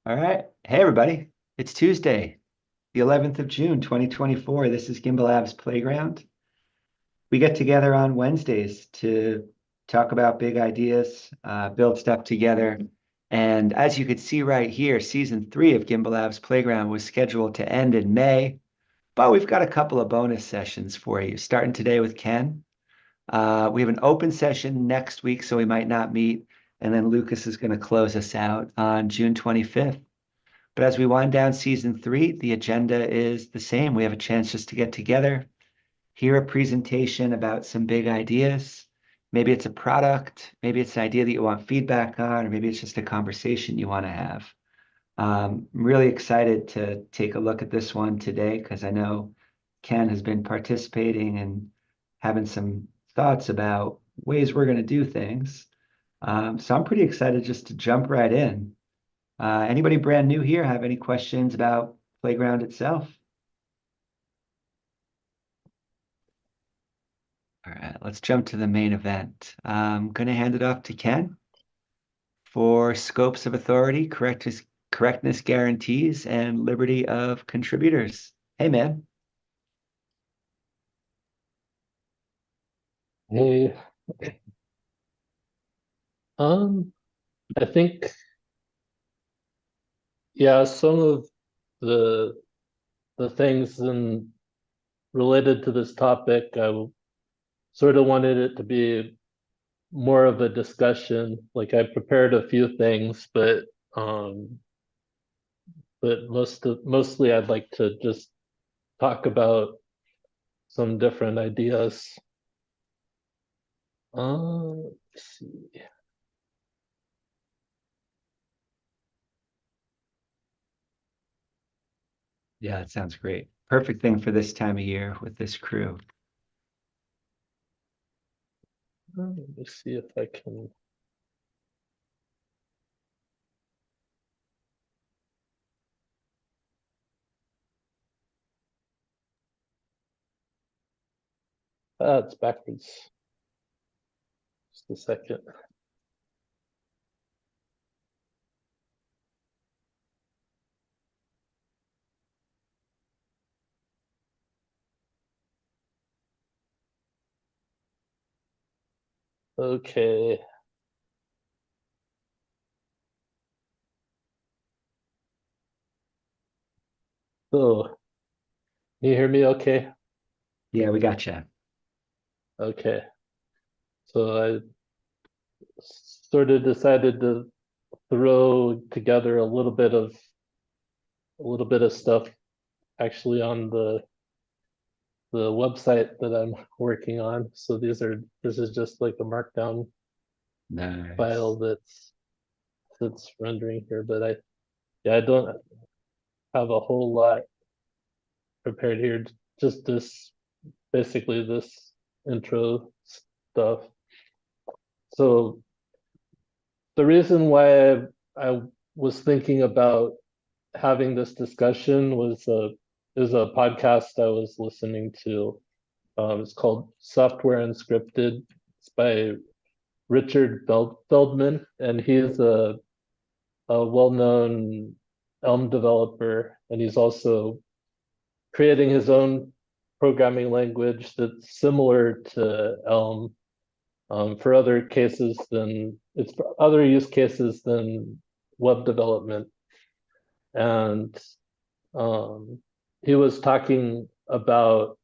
All right. Hey, everybody. It's Tuesday, the 11th of June, 2024. This is Gimbalabs Playground. We get together on Wednesdays to talk about big ideas, build stuff together. And as you could see right here, season three of Gimbalabs Playground was scheduled to end in May, but we've got a couple of bonus sessions for you, starting today with Ken. We have an open session next week, so we might not meet. And then Lucas is going to close us out on June 25th. But as we wind down season three, the agenda is the same. We have a chance just to get together, hear a presentation about some big ideas. Maybe it's a product, maybe it's an idea that you want feedback on, or maybe it's just a conversation you want to have. I'm really excited to take a look at this one today because I know Ken has been participating and having some thoughts about ways we're going to do things. So I'm pretty excited just to jump right in. Anybody brand new here have any questions about Playground itself? All right, let's jump to the main event. I'm going to hand it off to Ken for scopes of authority, correctness guarantees, and liberty of contributors. Hey, man. Hey, um, I think, yeah, some of the the things related to this topic, sort of wanted it to be more of a discussion. Like I prepared a few things, um, but mostly I'd like to just talk about some different ideas. Let's see. Yeah, that sounds great. Perfect thing for this time of year with this crew. Let me see if I can. It's backwards. Just a second. Okay. So, can you hear me okay? Yeah, we got you. Okay. So I sort of decided to throw together a little bit of stuff actually on the website that I'm working on. So this is just like a markdown Nice. file that's rendering here, but I don't have a whole lot prepared here. Just basically this intro stuff. So the reason why I was thinking about having this discussion was a podcast I was listening to. It's called Software Unscripted. It's by Richard Feldman, and he's a well-known Elm developer, and he's also creating his own programming language that's similar to Elm, for other cases than it's for other use cases than web development. And um, he was talking about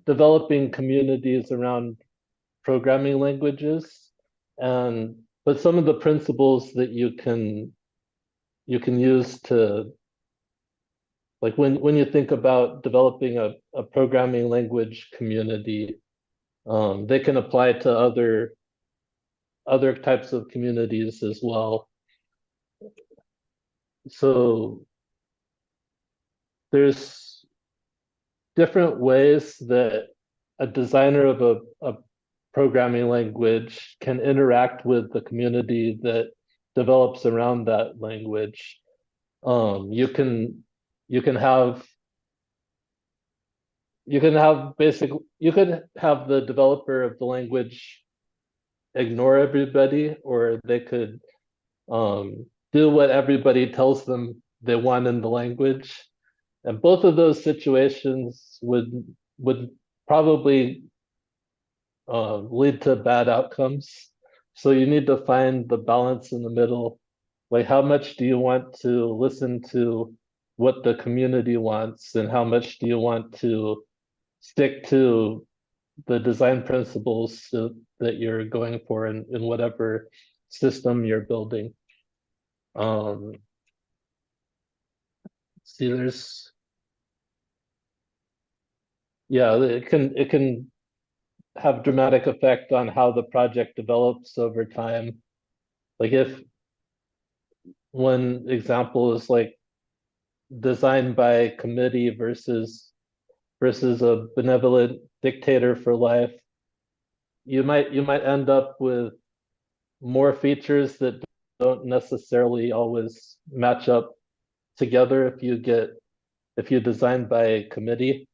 developing communities around programming languages, and but some of the principles that you can use to, like, when you think about developing a programming language community, they can apply to other types of communities as well. So there's different ways that a designer of a programming language can interact with the community that develops around that language. You can you can have you could have the developer of the language ignore everybody, or they could do what everybody tells them they want in the language. And both of those situations would probably lead to bad outcomes. So you need to find the balance in the middle. Like, how much do you want to listen to what the community wants, and how much do you want to stick to the design principles that you're going for in whatever system you're building? Um, see, yeah, it can have dramatic effect on how the project develops over time. Like, if one example is like designed by committee versus a benevolent dictator for life, you might end up with more features that don't necessarily always match up together if you design by committee.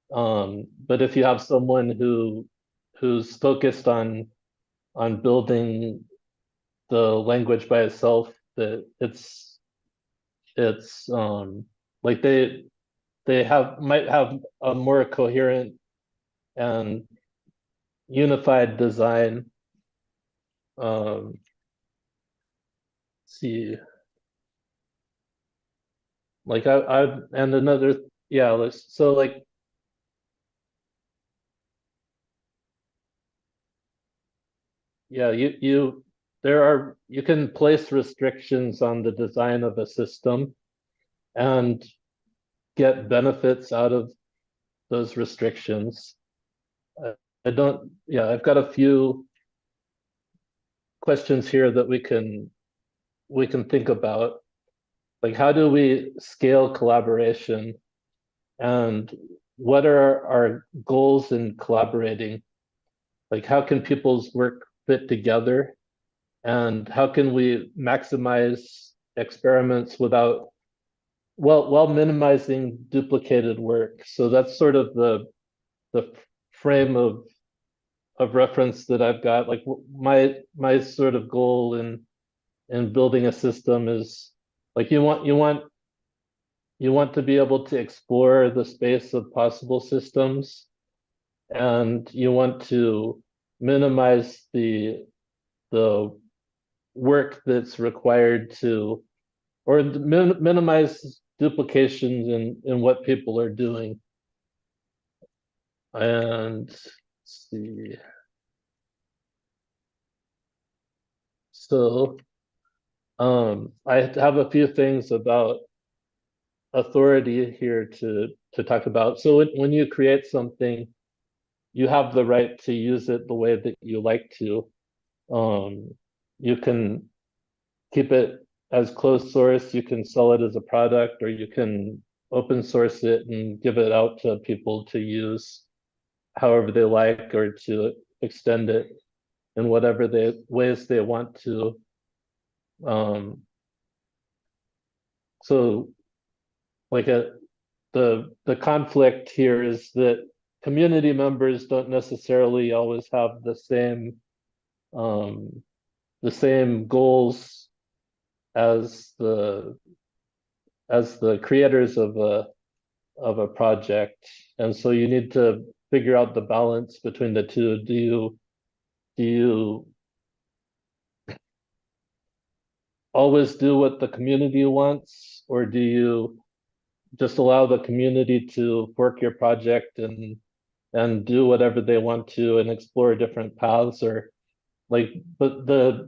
But if you have someone who's focused on building the language by itself, that it's like they might have a more coherent and unified design. Let's see, like I and another, yeah, so like, yeah, you can place restrictions on the design of a system and get benefits out of those restrictions. I, I don't, yeah, I've got a few questions here that we can think about. Like, how do we scale collaboration, and what are our goals in collaborating? Like, how can people's work fit together, and how can we maximize experiments without, while minimizing duplicated work? So that's sort of the frame of reference that I've got. Like, my sort of goal in building a system is, like, you want to be able to explore the space of possible systems, and you want to minimize the work that's required to, or minimize duplications in what people are doing. And let's see, so I have a few things about authority here to talk about. So when you create something, you have the right to use it the way that you like to. You can keep it as closed source, you can sell it as a product, or you can open source it and give it out to people to use however they like, or to extend it in whatever ways they want to. Um, so like the conflict here is that community members don't necessarily always have um, the same goals as the creators of a project, and so you need to figure out the balance between the two. Do you always do what the community wants, or do you just allow the community to fork your project and do whatever they want to and explore different paths? Or like, but the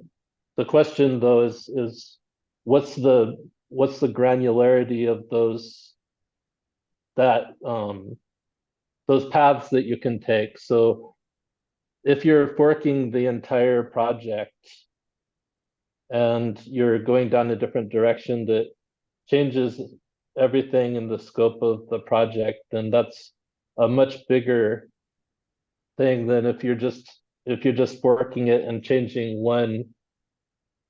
question though is what's the granularity of that those paths that you can take? So if you're forking the entire project and you're going down a different direction that changes everything in the scope of the project, then that's a much bigger thing than if you're just forking it and changing one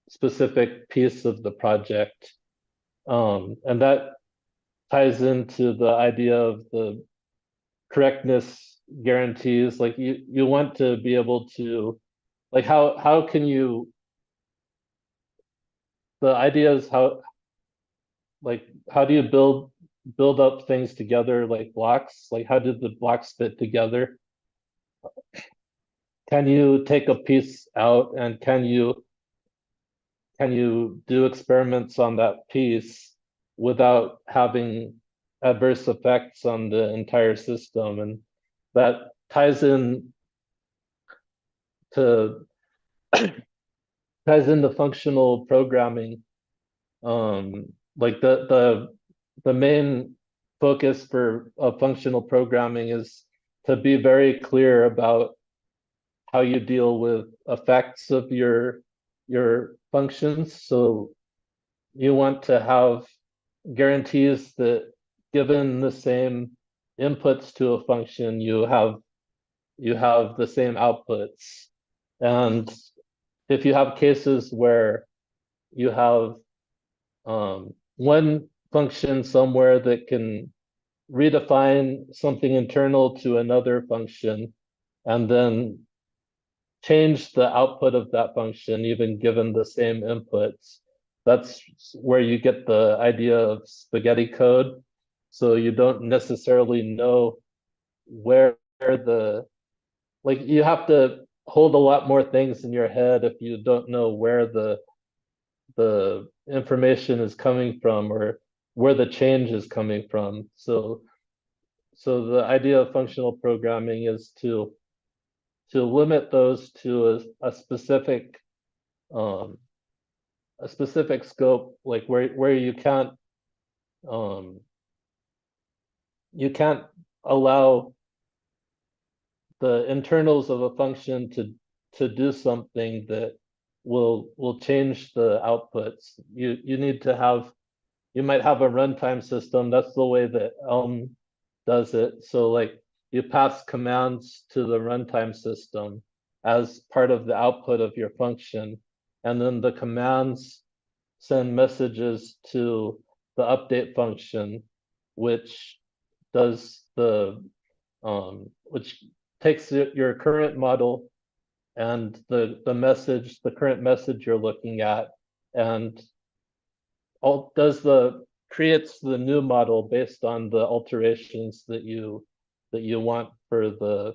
specific piece of the project. And that ties into the idea of the correctness guarantees. Like, you want to be able to, like, how can you the idea is how do you build up things together like blocks? Like how do the blocks fit together? Can you take a piece out and can you do experiments on that piece without having adverse effects on the entire system? And that ties in to ties into functional programming. Like the main focus for functional programming is to be very clear about how you deal with effects of your functions. So you want to have guarantees that given the same inputs to a function, you have the same outputs. And if you have cases where you have one function somewhere that can redefine something internal to another function and then change the output of that function, even given the same inputs. That's where you get the idea of spaghetti code. So you don't necessarily know where like you have to hold a lot more things in your head if you don't know where the information is coming from or where the change is coming from. So the idea of functional programming is to limit those to um, a specific scope, like where um, you can't allow the internals of a function to do something that will change the outputs. You need to have you might have a runtime system. That's the way that Elm does it. So like you pass commands to the runtime system as part of the output of your function. And then the commands send messages to the update function, which does which takes your current model and the current message you're looking at, and creates the new model based on the alterations that you want for the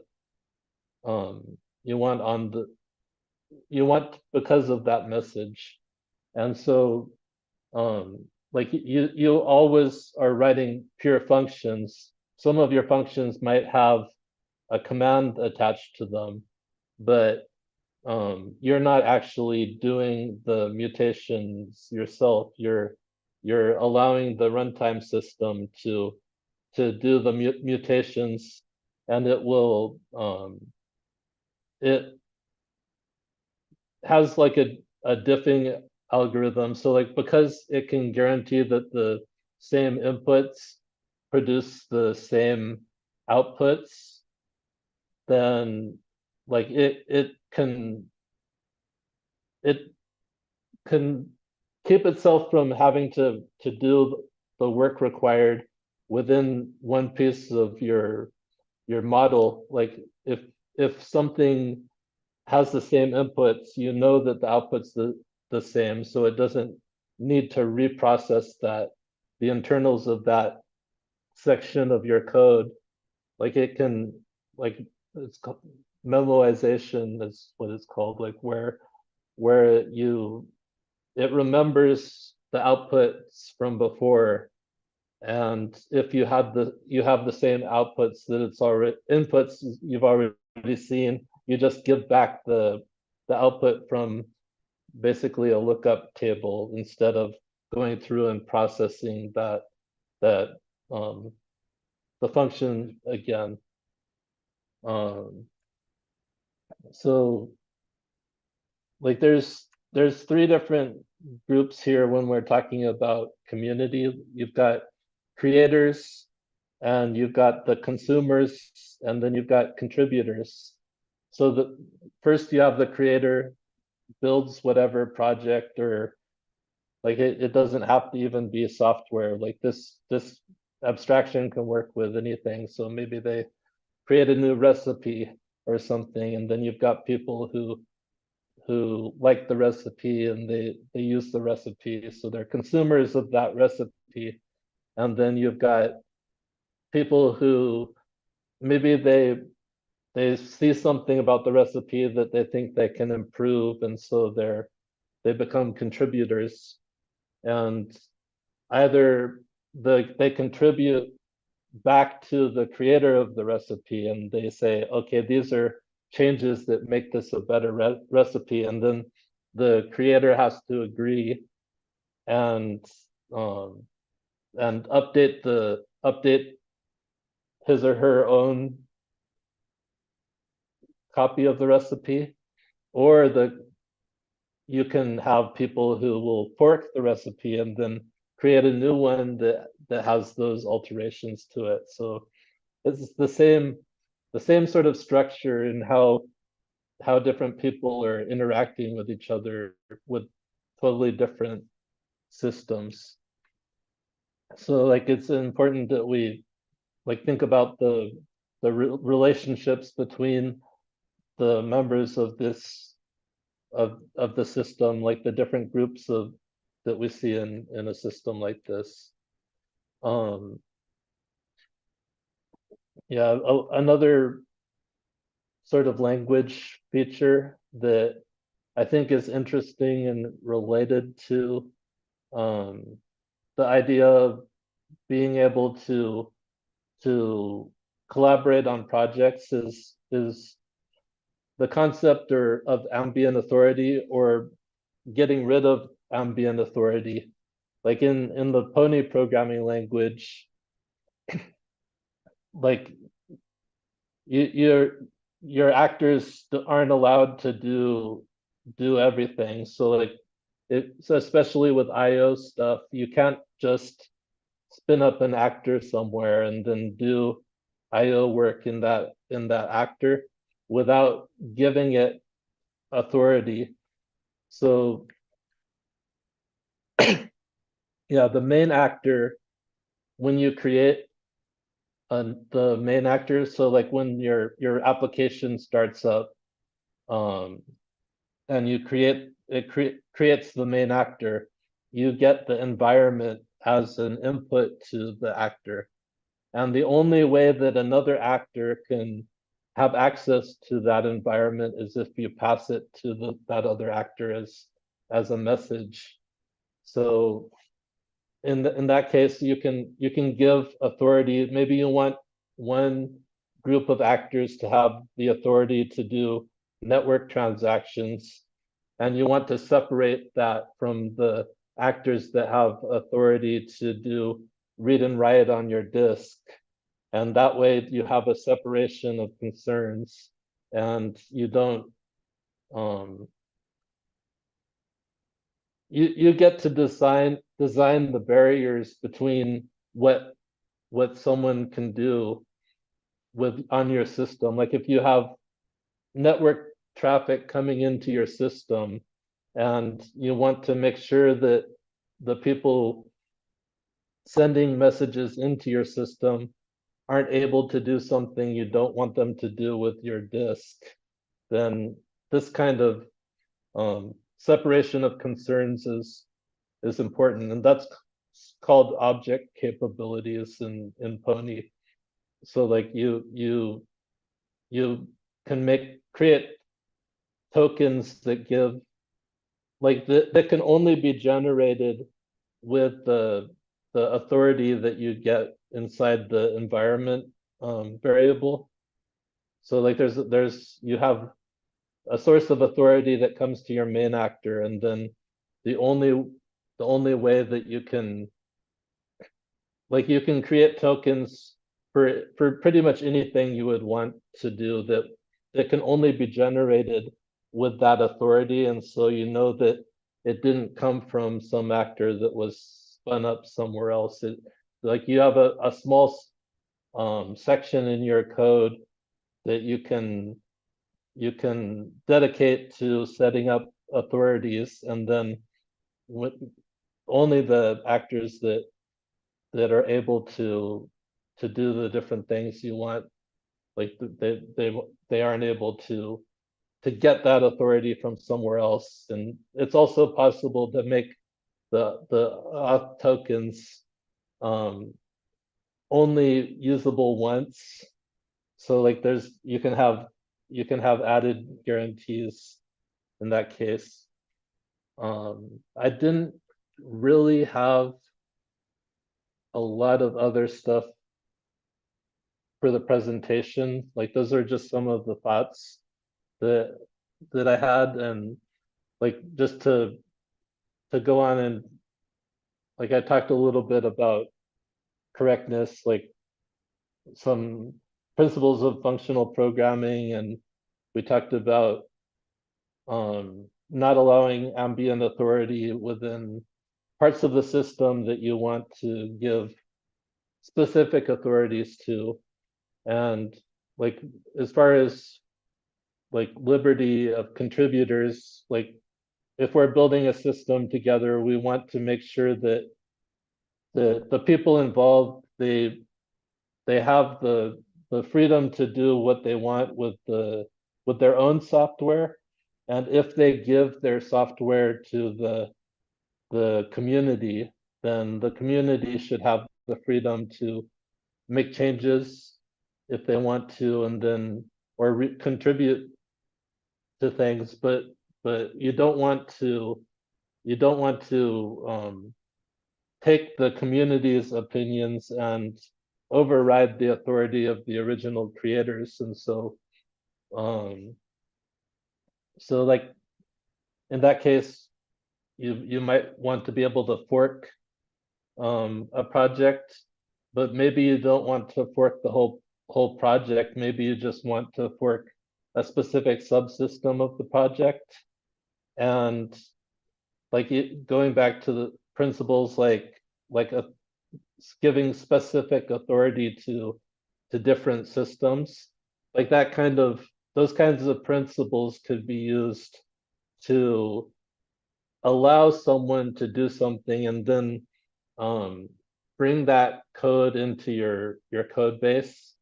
you want on the you want because of that message. And so like you always are writing pure functions. Some of your functions might have a command attached to them, but you're not actually doing the mutations yourself. You're allowing the runtime system to do the mutations, and it has like a diffing algorithm. So like because it can guarantee that the same inputs produce the same outputs, then like it can keep itself from having to do the work required within one piece of your model. Like if something has the same inputs, you know that the output's the same, so it doesn't need to reprocess the internals of that section of your code. Like it can, like it's called memoization is what it's called, like where it remembers the outputs from before, and if you have the same outputs that it's already inputs you've already seen, you just give back the output from basically a lookup table instead of going through and processing that the function again. Um, so like there's three different groups here when we're talking about community. You've got creators, and you've got the consumers, and then you've got contributors. So the first you have the creator builds whatever project, or like it doesn't have to even be software. Like this abstraction can work with anything. So maybe they create a new recipe or something, and then you've got people who like the recipe and they use the recipe, so they're consumers of that recipe. And then you've got people who maybe they see something about the recipe that they think they can improve, and so they become contributors, and either they contribute back to the creator of the recipe and they say, okay, these are changes that make this a better recipe, and then the creator has to agree and um, update his or her own copy of the recipe, or you can have people who will fork the recipe and then create a new one that has those alterations to it. So it's the same sort of structure in how different people are interacting with each other with totally different systems. So like it's important that we like think about the relationships between the members of this of the system, like the different groups of that we see in a system like this. Um, yeah, another sort of language feature that I think is interesting and related to the idea of being able to collaborate on projects is the concept of ambient authority, or getting rid of ambient authority. Like in the Pony programming language, like your actors aren't allowed to do everything. So like so especially with IO stuff, you can't just spin up an actor somewhere and then do IO work in that actor without giving it authority. So yeah, the main actor, when you create the main actor, so like when your application starts up, um, and you creates the main actor, you get the environment as an input to the actor. And the only way that another actor can have access to that environment is if you pass it to that other actor as a message. So in that case, you can give authority. Maybe you want one group of actors to have the authority to do network transactions, and you want to separate that from the actors that have authority to do read and write on your disk. And that way you have a separation of concerns, and you don't you get to design the barriers between what someone can do with on your system. Like if you have network traffic coming into your system and you want to make sure that the people sending messages into your system aren't able to do something you don't want them to do with your disk, then this kind of separation of concerns is important, and that's called object capabilities in Pony. So like you can create tokens that give like that can only be generated with the authority that you get inside the environment variable. So like you have a source of authority that comes to your main actor, and then the only way that you can you can create tokens for pretty much anything you would want to do that can only be generated with that authority. And so you know that it didn't come from some actor that was spun up somewhere else. Like you have a small section in your code that you can dedicate to setting up authorities, and then with only the actors that are able to do the different things you want, like they aren't able to to get that authority from somewhere else. And it's also possible to make the auth tokens only usable once. So like you can have added guarantees in that case. I didn't really have a lot of other stuff for the presentation. Like those are just some of the thoughts that I had, and like just to go on, and like I talked a little bit about correctness, like some principles of functional programming, and we talked about not allowing ambient authority within parts of the system that you want to give specific authorities to. And like as far as like liberty of contributors, like if we're building a system together, we want to make sure that the people involved, they have the freedom to do what they want with their own software. And if they give their software to the community, then the community should have the freedom to make changes if they want to, and then or contribute to things. But you don't want to take the community's opinions and override the authority of the original creators. And so like in that case, you might want to be able to fork a project, but maybe you don't want to fork the whole project. Maybe you just want to fork a specific subsystem of the project. And like going back to the principles, like giving specific authority to different systems, like those kinds of principles could be used to allow someone to do something, and then bring that code into your code base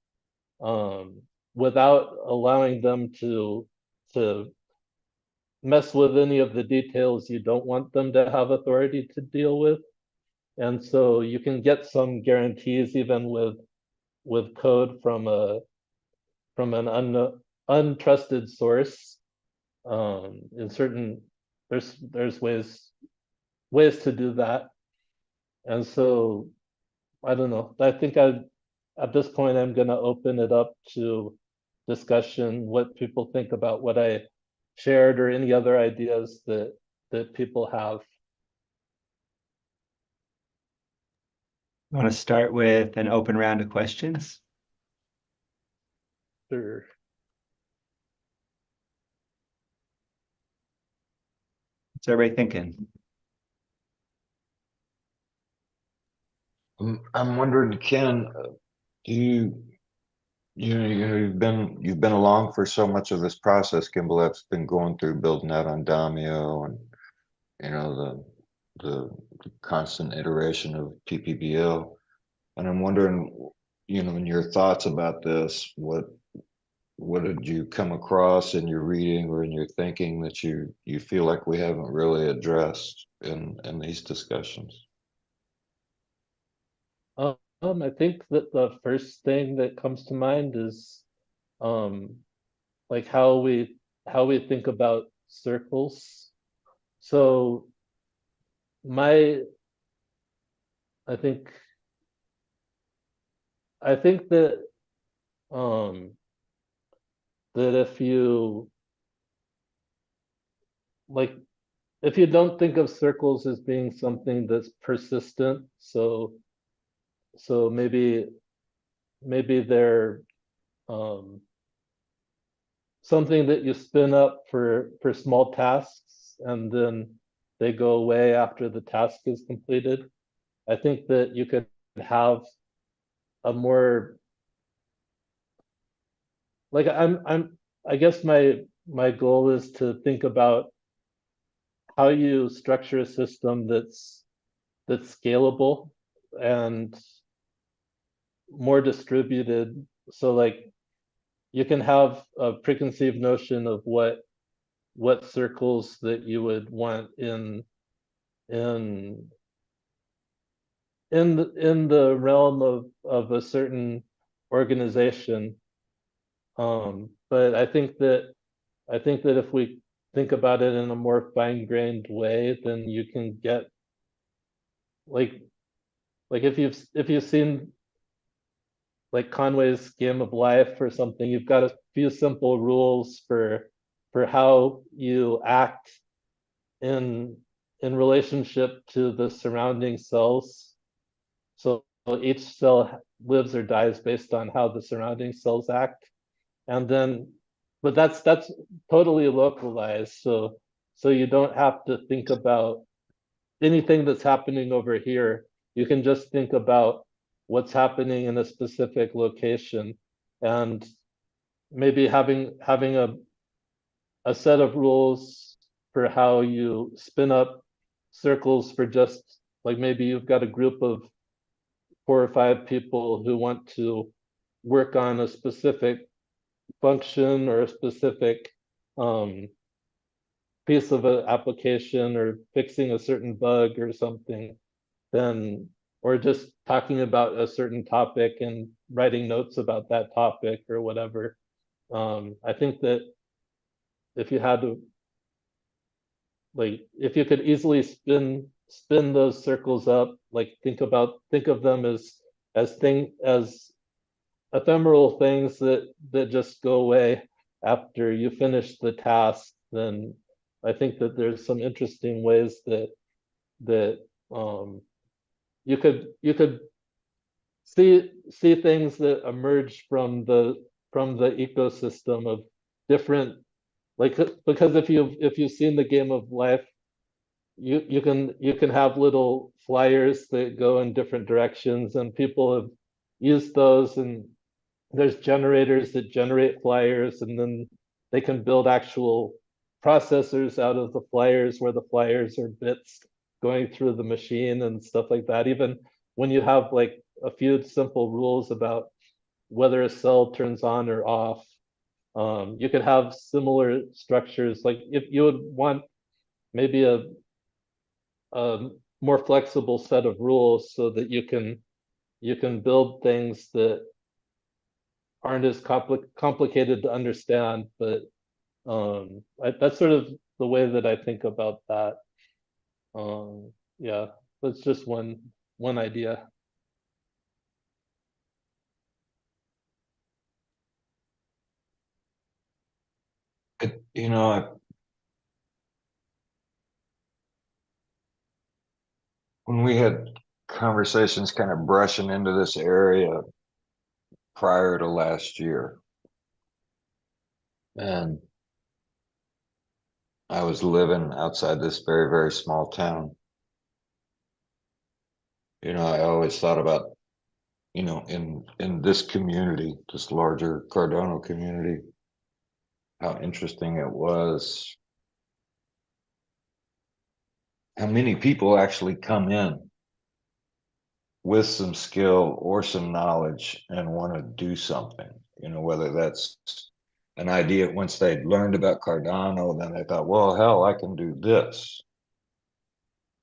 without allowing them to mess with any of the details you don't want them to have authority to deal with. And so you can get some guarantees even with code from an untrusted source. In certain, there's ways to do that. And so I don't know. I think at this point I'm gonna open it up to discussion, what people think about what I shared, or any other ideas that people have. I want to start with an open round of questions. Sure. What's everybody thinking? I'm wondering, Ken, you've been along for so much of this process. Gimbalabs been going through building out on Domio, and the constant iteration of PPBL. And I'm wondering, in your thoughts about this, what did you come across in your reading or in your thinking that you feel like we haven't really addressed in these discussions? I think that the first thing that comes to mind is like how we think about circles. So my I think that that if you don't think of circles as being something that's persistent, so maybe they're something that you spin up for small tasks, and then they go away after the task is completed. I think that you could have a more like I guess my goal is to think about how you structure a system that's scalable and more distributed. So like you can have a preconceived notion of what circles that you would want in in the realm of a certain organization. But I think that if we think about it in a more fine-grained way, then you can get like if you've seen like Conway's Game of Life or something, you've got a few simple rules for how you act in relationship to the surrounding cells. So each cell lives or dies based on how the surrounding cells act. And then, but that's totally localized. So you don't have to think about anything that's happening over here. You can just think about what's happening in a specific location, and maybe having a set of rules for how you spin up circles for just like maybe you've got a group of 4 or 5 people who want to work on a specific function or a specific piece of an application or fixing a certain bug or something, then or just talking about a certain topic and writing notes about that topic or whatever. I think that if you had to like if you could easily spin those circles up, like think of them as ephemeral things that just go away after you finish the task, then I think that there's some interesting ways that you could see things that emerge from the ecosystem of different, like, because if you've seen the Game of Life, you can have little flyers that go in different directions, and people have used those, and there's generators that generate flyers, and then they can build actual processors out of the flyers where the flyers are bits going through the machine and stuff like that. Even when you have like a few simple rules about whether a cell turns on or off, you could have similar structures. Like if you would want maybe a more flexible set of rules so that you can build things that aren't as complicated to understand, but that's sort of the way that I think about that. Yeah, that's just one idea. You know, when we had conversations kind of brushing into this area prior to last year, and I was living outside this very, very small town. You know, I always thought about, you know, in this community, this larger Cardano community, how interesting it was, how many people actually come in with some skill or some knowledge and want to do something, you know, whether that's an idea once they'd learned about Cardano, then they thought, well, hell, I can do this.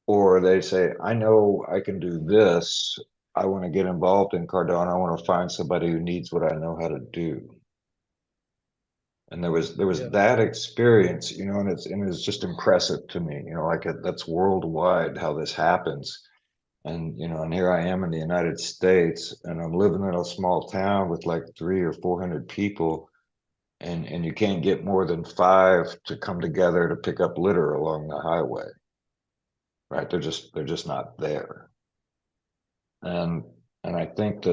Or they say, I know I can do this. I want to get involved in Cardano. I want to find somebody who needs what I know how to do. And there was Yeah. that experience, you know, and it's just impressive to me, you know, like that's worldwide how this happens. And you know, and here I am in the United States, and I'm living in a small town with like 300 or 400 people, and you can't get more than 5 to come together to pick up litter along the highway, right? They're just not there. And I think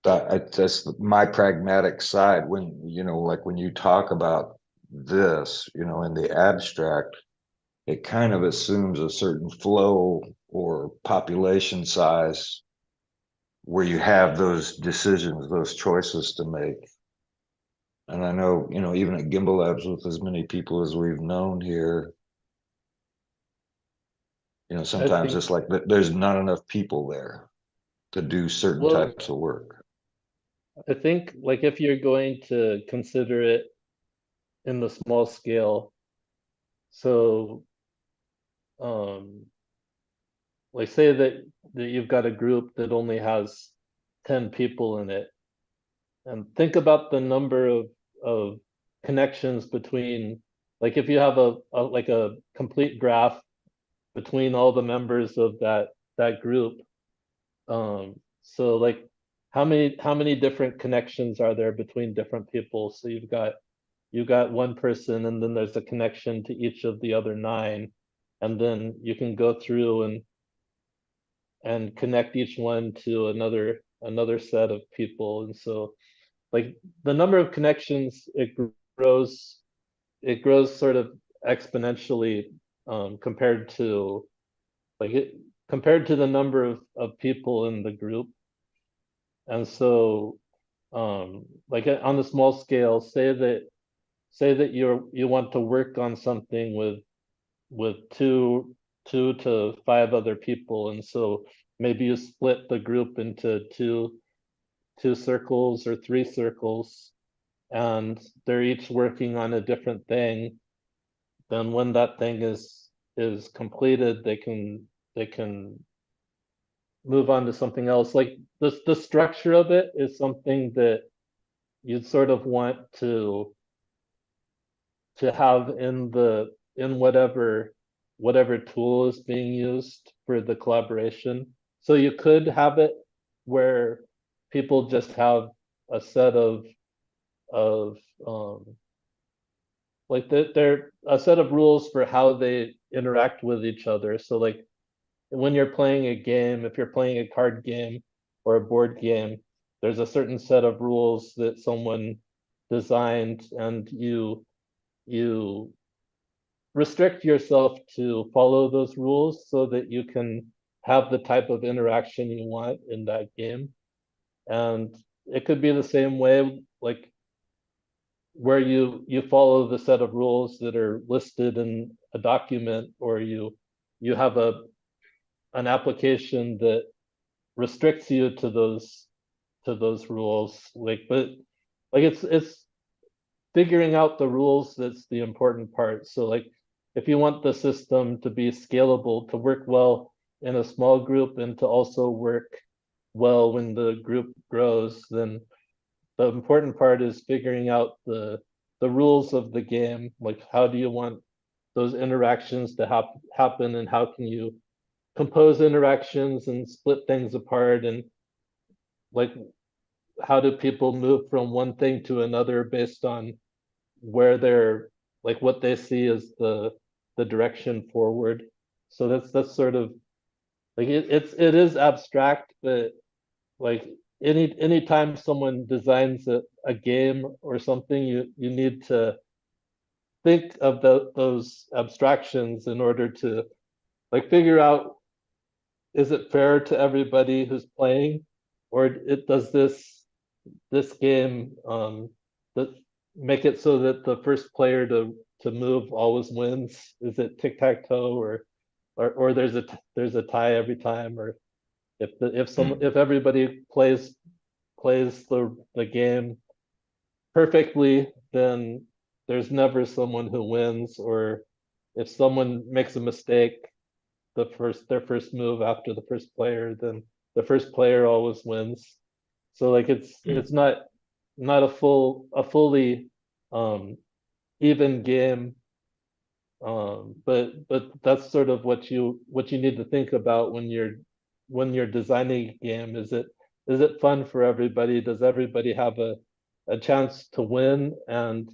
that's my pragmatic side. When you know, like when you talk about this, you know, in the abstract, it kind of assumes a certain flow or population size where you have those decisions, those choices to make. And I know, you know, even at Gimbalabs, with as many people as we've known here, you know, I sometimes think, it's like there's not enough people there to do certain well, types of work. I think like if you're going to consider it in the small scale, so um like say that you've got a group that only has 10 people in it, and think about the number of connections between, like if you have a like a complete graph between all the members of that group. So like how many different connections are there between different people? So you've got one person, and then there's a connection to each of the other nine, and then you can go through and connect each one to another set of people. And so like the number of connections, grows it grows sort of exponentially, compared to like it compared to the number of people in the group. And so like on the small scale, say that you want to work on something with two to five other people, and so maybe you split the group into two circles or three circles, and they're each working on a different thing. Then when that thing is completed, they can move on to something else. Like the structure of it is something that you'd sort of want to have in whatever tool is being used for the collaboration. So you could have it where people just have a set of like they're a set of rules for how they interact with each other. So like when you're playing a game, if you're playing a card game or a board game, there's a certain set of rules that someone designed, and you restrict yourself to follow those rules so that you can have the type of interaction you want in that game. And it could be the same way, like where you follow the set of rules that are listed in a document, or you have an application that restricts you to those rules. Like, but like it's figuring out the rules that's the important part. So like if you want the system to be scalable, to work well in a small group and to also work well when the group grows, then the important part is figuring out the rules of the game. Like how do you want those interactions to happen, and how can you compose interactions and split things apart, and like how do people move from one thing to another based on where they're, like what they see as the direction forward. So that's sort of like it is abstract, but like anytime someone designs a game or something, you need to think of those abstractions in order to like figure out, is it fair to everybody who's playing, or it does this game that make it so that the first player to move always wins? Is it tic-tac-toe, or there's a tie every time? Or if everybody plays the game perfectly, then there's never someone who wins. Or if someone makes a mistake, their first move after the first player, then the first player always wins. So like it's not a fully um even game. But that's sort of what you need to think about when you're designing a game. Is it fun for everybody? Does everybody have a chance to win? And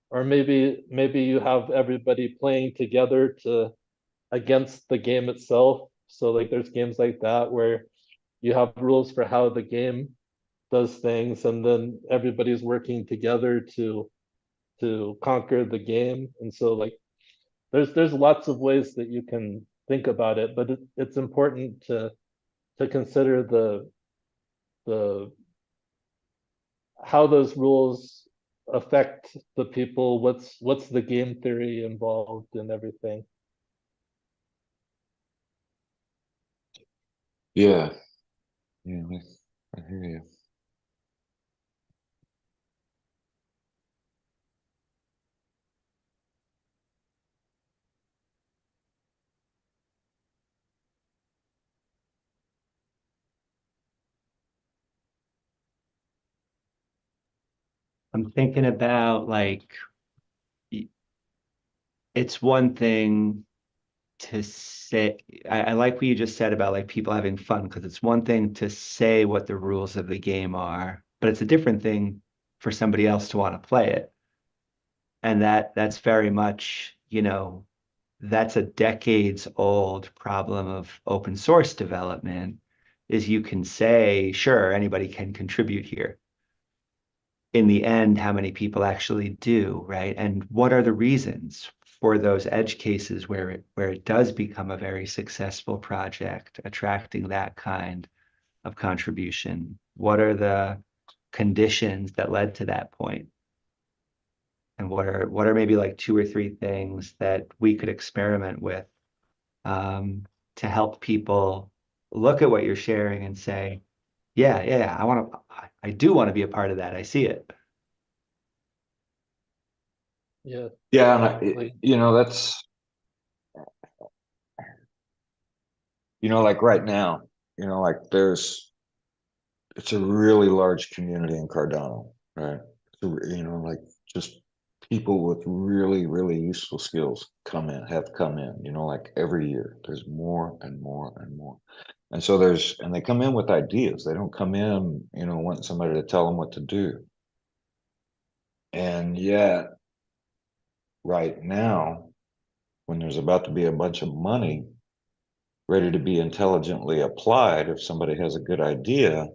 or maybe you have everybody playing together to against the game itself. So like there's games like that where you have rules for how the game does things, and then everybody's working together to conquer the game. And so like there's lots of ways that you can think about it, but it's important to consider the how those rules affect the people, what's the game theory involved in everything. Yeah, yeah, I hear you. I'm thinking about like it's one thing to say, I like what you just said about like people having fun, because it's one thing to say what the rules of the game are, but it's a different thing for somebody else to want to play it. And that's very much, that's a decades old problem of open source development, is you can say, sure, anybody can contribute here. In the end, how many people actually do, right? And what are the reasons for those edge cases where it does become a very successful project, attracting that kind of contribution? What are the conditions that led to that point? And what are maybe like two or three things that we could experiment with to help people look at what you're sharing and say, yeah, yeah, I do want to be a part of that. I see it. Yeah, Yeah, like, that's, like right now, like it's a really large community in Cardano, right? So, like just people with really, really useful skills have come in, like every year. There's more and more and more. And so and they come in with ideas. They don't come in, wanting somebody to tell them what to do. And yet, right now, when there's about to be a bunch of money ready to be intelligently applied, if somebody has a good idea,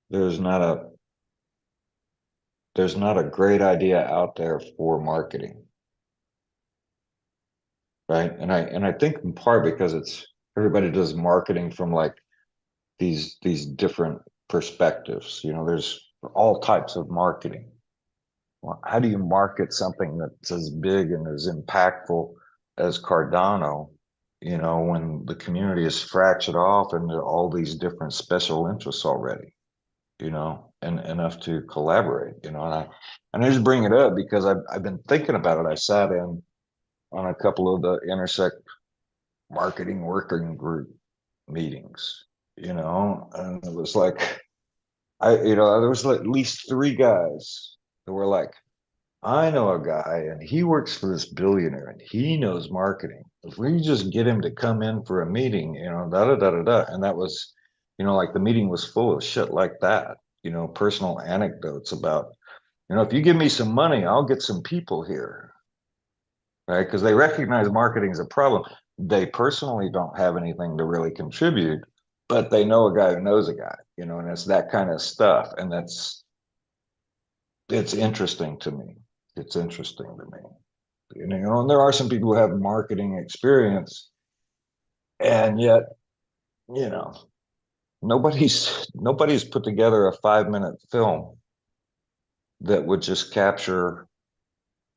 there's not a there's not a great idea out there for marketing, right? And I think in part because it's everybody does marketing from like these different perspectives. There's all types of marketing. Well, how do you market something that's as big and as impactful as Cardano? When the community is fractured off into all these different special interests already, and enough to collaborate, and I just bring it up because I've been thinking about it. I sat in on a couple of the Intersect marketing working group meetings, and it was like there was at least three guys that were like, I know a guy and he works for this billionaire and he knows marketing. If we just get him to come in for a meeting, da da da da da. And that was, like the meeting was full of shit like that, personal anecdotes about, if you give me some money, I'll get some people here, right? Because they recognize marketing is a problem. They personally don't have anything to really contribute, but they know a guy who knows a guy, and it's that kind of stuff. And it's interesting to me. It's interesting to me. And there are some people who have marketing experience, and yet, you know, nobody's put together a 5-minute film that would just capture,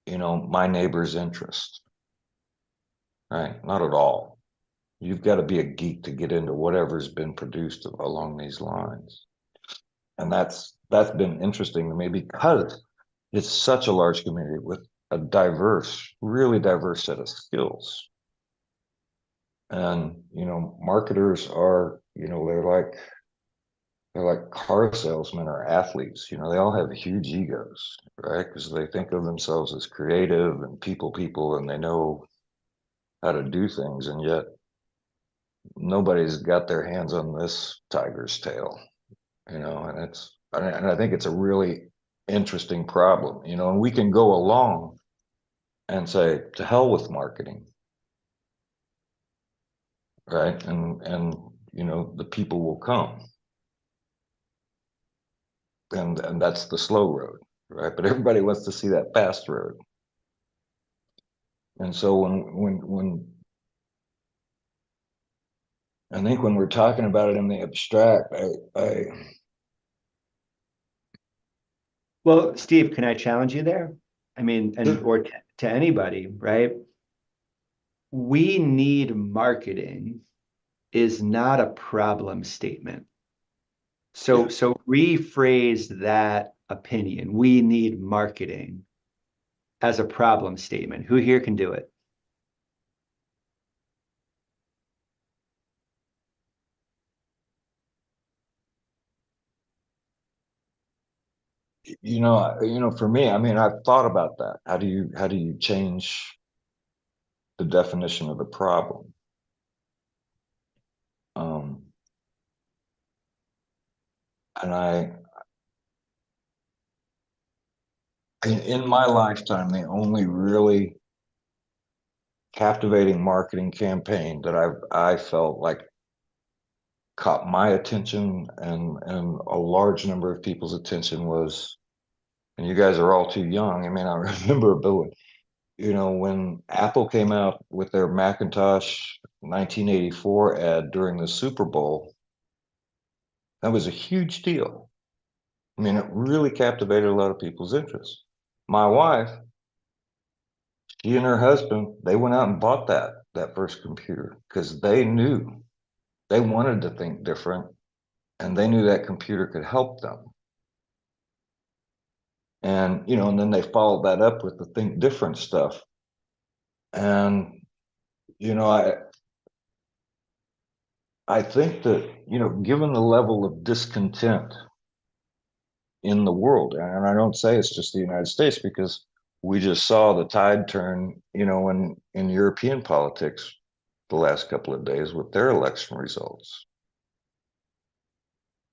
my neighbor's interest. Right? Not at all. You've got to be a geek to get into whatever's been produced along these lines. And that's been interesting to me because it's such a large community with a really diverse set of skills. And marketers are, they're like car salesmen or athletes. They all have huge egos, right? Because they think of themselves as creative and people, and they know how to do things, and yet nobody's got their hands on this tiger's tail, and I think it's a really interesting problem, and we can go along and say, to hell with marketing, right? And the people will come. And that's the slow road, right? But everybody wants to see that fast road. And so when I think when we're talking about it in the abstract, I Well, Steve, can I challenge you there? I mean, or to anybody, right? We need marketing is not a problem statement. So yeah. so rephrase that opinion. We need marketing as a problem statement. Who here can do it? For me, I mean, I've thought about that. How do you change the definition of the problem? Um, and in my lifetime, the only really captivating marketing campaign that I felt like caught my attention and a large number of people's attention was, and you guys are all too young. I mean, I remember, but when Apple came out with their Macintosh 1984 ad during the Super Bowl, that was a huge deal. I mean, it really captivated a lot of people's interest. My wife, she and her husband, they went out and bought that first computer because they knew they wanted to think different and they knew that computer could help them. And then they followed that up with the think different stuff. And you know, I think that, given the level of discontent in the world, and I don't say it's just the United States because we just saw the tide turn, in European politics the last couple of days with their election results.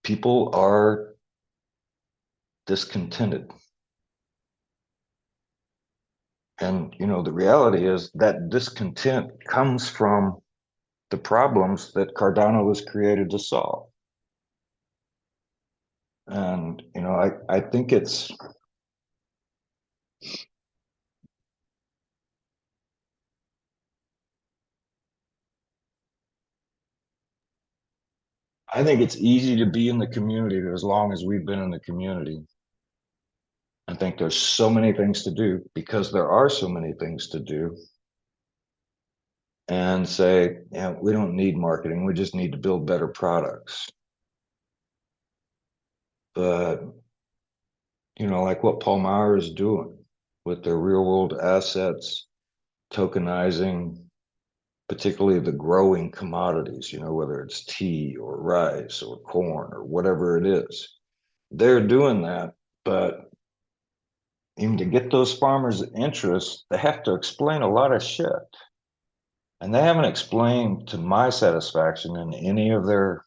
People are discontented. And, the reality is that discontent comes from the problems that Cardano was created to solve. And, I think it's easy to be in the community as long as we've been in the community. I think there's so many things to do because there are so many things to do. And say, yeah, we don't need marketing. We just need to build better products. But, like what Paul Maurer is doing with their real world assets, tokenizing, particularly the growing commodities, whether it's tea or rice or corn or whatever it is, they're doing that. But even to get those farmers' interest, they have to explain a lot of shit. And they haven't explained to my satisfaction in any of their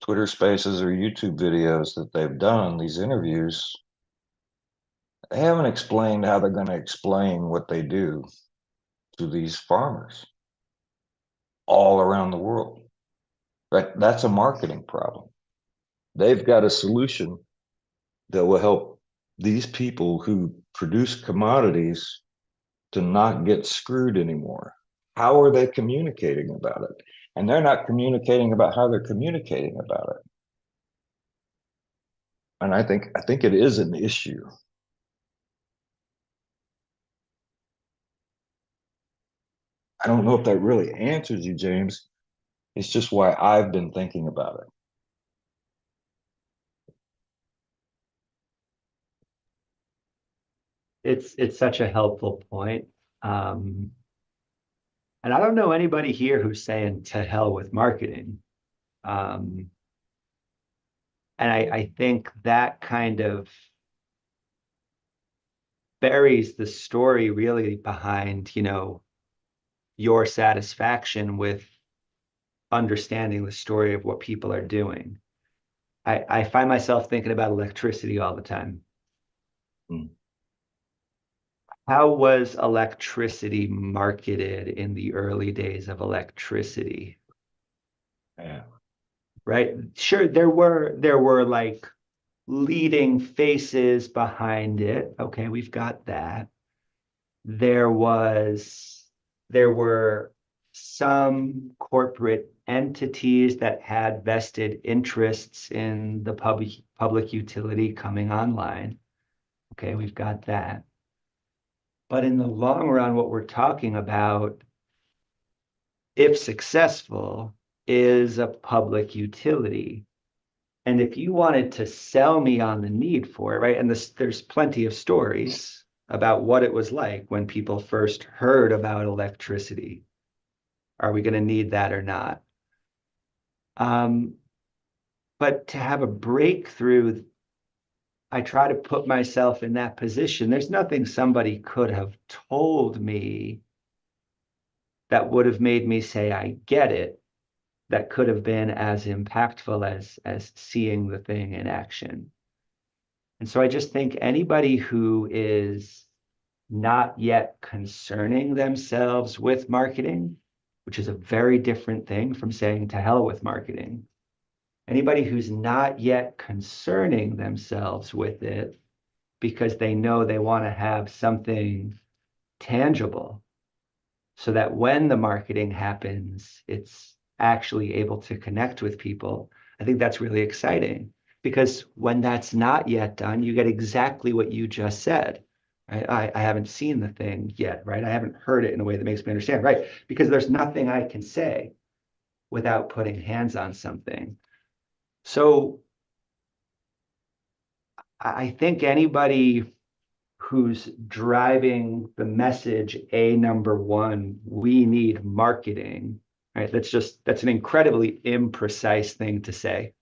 Twitter spaces or YouTube videos that they've done, these interviews. They haven't explained how they're going to explain what they do to these farmers all around the world. Right? That's a marketing problem. They've got a solution that will help these people who produce commodities to not get screwed anymore. How are they communicating about it? And they're not communicating about how they're communicating about it. And I think it is an issue. I don't know if that really answers you, James. It's just why I've been thinking about it. It's such a helpful point. Um, and I don't know anybody here who's saying to hell with marketing. Um, and I think that kind of buries the story really behind, your satisfaction with understanding the story of what people are doing. I find myself thinking about electricity all the time. Mm. How was electricity marketed in the early days of electricity? Yeah. Right? Sure, there were like leading faces behind it. Okay, we've got that. There was there were some corporate entities that had vested interests in the public utility coming online. Okay, we've got that. But in the long run, what we're talking about, if successful, is a public utility. And if you wanted to sell me on the need for it, right? And there's plenty of stories about what it was like when people first heard about electricity. Are we going to need that or not? Um, but to have a breakthrough I try to put myself in that position. There's nothing somebody could have told me that would have made me say, I get it, that could have been as impactful as seeing the thing in action. And so I just think anybody who is not yet concerning themselves with marketing, which is a very different thing from saying to hell with marketing. Anybody who's not yet concerning themselves with it because they know they want to have something tangible so that when the marketing happens, it's actually able to connect with people. I think that's really exciting because when that's not yet done, you get exactly what you just said. Right? I haven't seen the thing yet, right? I haven't heard it in a way that makes me understand, right? Because there's nothing I can say without putting hands on something. So I think anybody who's driving the message, number one, we need marketing, right? That's an incredibly imprecise thing to say.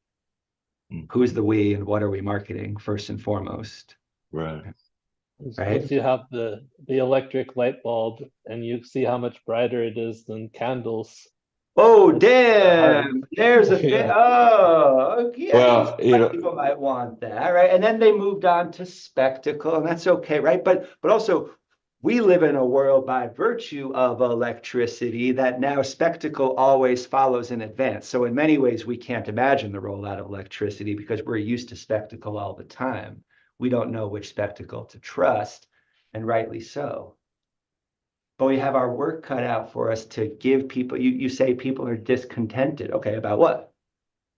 Who's the we and what are we marketing first and foremost? Right. Right? Once you have the electric light bulb and you see how much brighter it is than candles. Oh, It's hard. damn, there's a thing. Yeah. Oh, yeah, I mean, Well, some people might want that, right? And then they moved on to spectacle, and that's okay, right? But also, we live in a world by virtue of electricity that now spectacle always follows in advance. So in many ways, we can't imagine the rollout of electricity because we're used to spectacle all the time. We don't know which spectacle to trust, and rightly so. But we have our work cut out for us to give people, you say people are discontented. Okay, about what?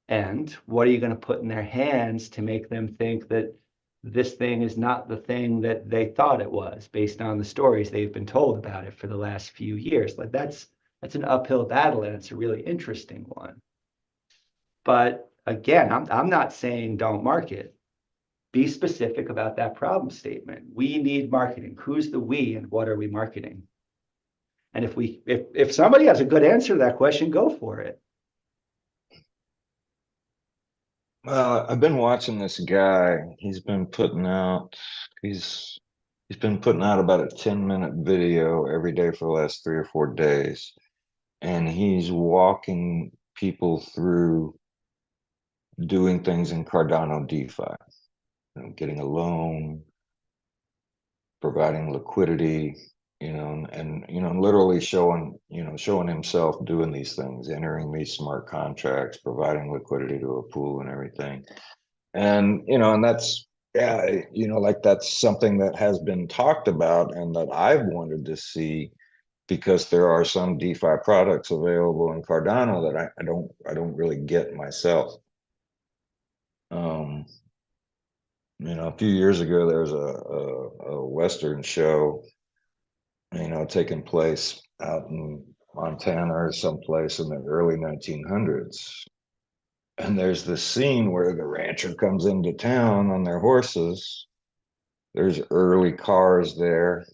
And what are you going to put in their hands to make them think that this thing is not the thing that they thought it was based on the stories they've been told about it for the last few years? Like that's an uphill battle and it's a really interesting one. But again, I'm not saying don't market. Be specific about that problem statement. We need marketing. Who's the we and what are we marketing? And if somebody has a good answer to that question, go for it. I've been watching this guy. He's he's been putting out about a 10-minute video every day for the last 3 or 4 days. And he's walking people through doing things in Cardano DeFi, getting a loan, providing liquidity, and literally showing himself doing these things, entering these smart contracts, providing liquidity to a pool and everything. And that's, yeah, like that's something that has been talked about and that I've wanted to see because there are some DeFi products available in Cardano that I don't really get myself. A few years ago there was a Western show, taking place out in Montana or someplace in the early 1900s. And there's this scene where the rancher comes into town on their horses. There's early cars there,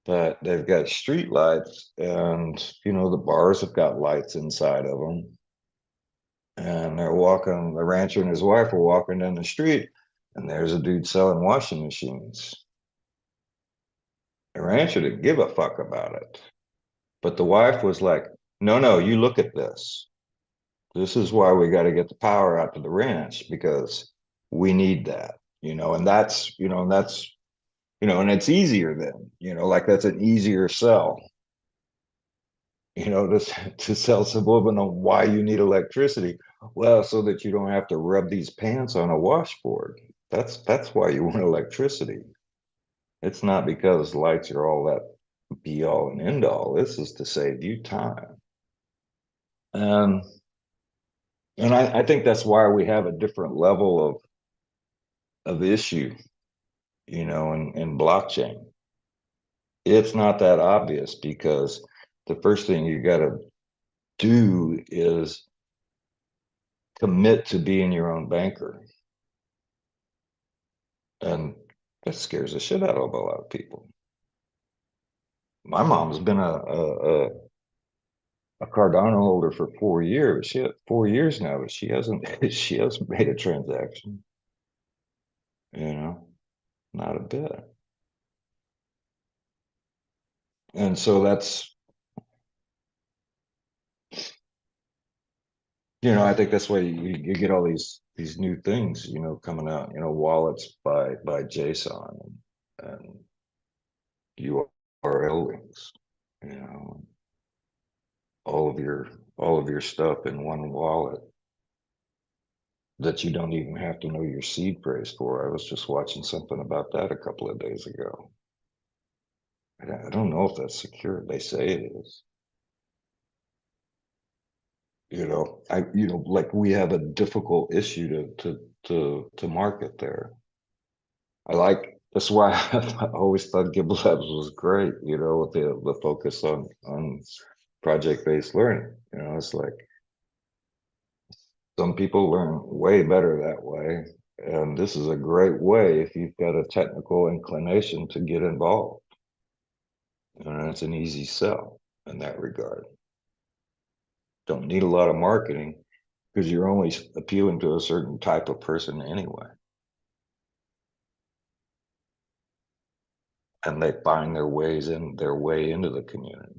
but they've got street lights, and the bars have got lights inside of them. And the rancher and his wife are walking down the street, and there's a dude selling washing machines. The rancher didn't give a fuck about it. But the wife was like, no, you look at this. This is why we got to get the power out to the ranch because we need that, and it's easier then, like that's an easier sell, to sell suburban on why you need electricity. Well, so that you don't have to rub these pants on a washboard. That's why you want electricity. It's not because lights are all that be all and end all. This is to save you time. And I think that's why we have a different level of issue, in blockchain. It's not that obvious because the first thing you got to do is commit to being your own banker. And that scares the shit out of a lot of people. My mom's been a Cardano holder for 4 years. She had 4 years now, but she hasn't she hasn't made a transaction. you know, not a bit. And so that's, I think that's why you get all these new things, coming out, wallets by JSON and URL links, you know, all of your stuff in one wallet that you don't even have to know your seed phrase for. I was just watching something about that a couple of days ago. I don't know if that's secure. They say it is. Like we have a difficult issue to market there. That's why I always thought Gimbalabs was great, with the focus on project-based learning. It's like some people learn way better that way. And this is a great way if you've got a technical inclination to get involved. And it's an easy sell in that regard. Don't need a lot of marketing because you're only appealing to a certain type of person anyway. And they find their way into the community.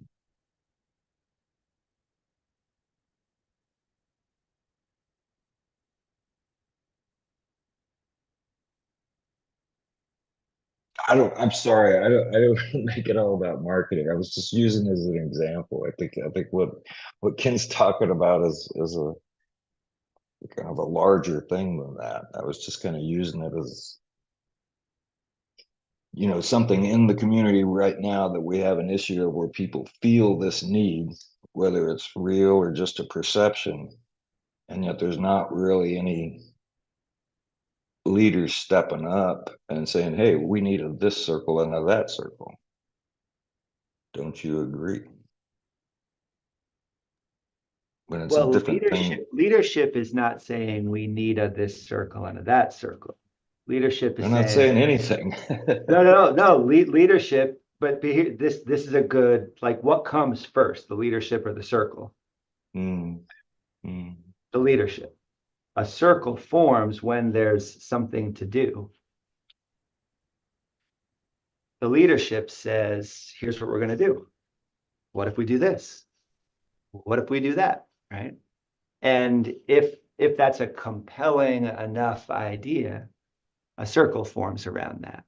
I'm sorry, I don't make it all about marketing. I was just using it as an example. I think what Ken's talking about is a kind of a larger thing than that. I was just kind of using it as, something in the community right now that we have an issue of where people feel this need, whether it's real or just a perception, and yet there's not really any leaders stepping up and saying, hey, we need a this circle and a that circle. Don't you agree? When it's a Well, different thing. leadership is not saying we need a this circle and a that circle. Leadership is I'm not saying saying anything. no. Leadership, but this is a good, like, what comes first, the leadership or the circle? Mm, mm. The leadership. A circle forms when there's something to do. The leadership says, here's what we're going to do. What if we do this? What if we do that? Right? And if that's a compelling enough idea, a circle forms around that.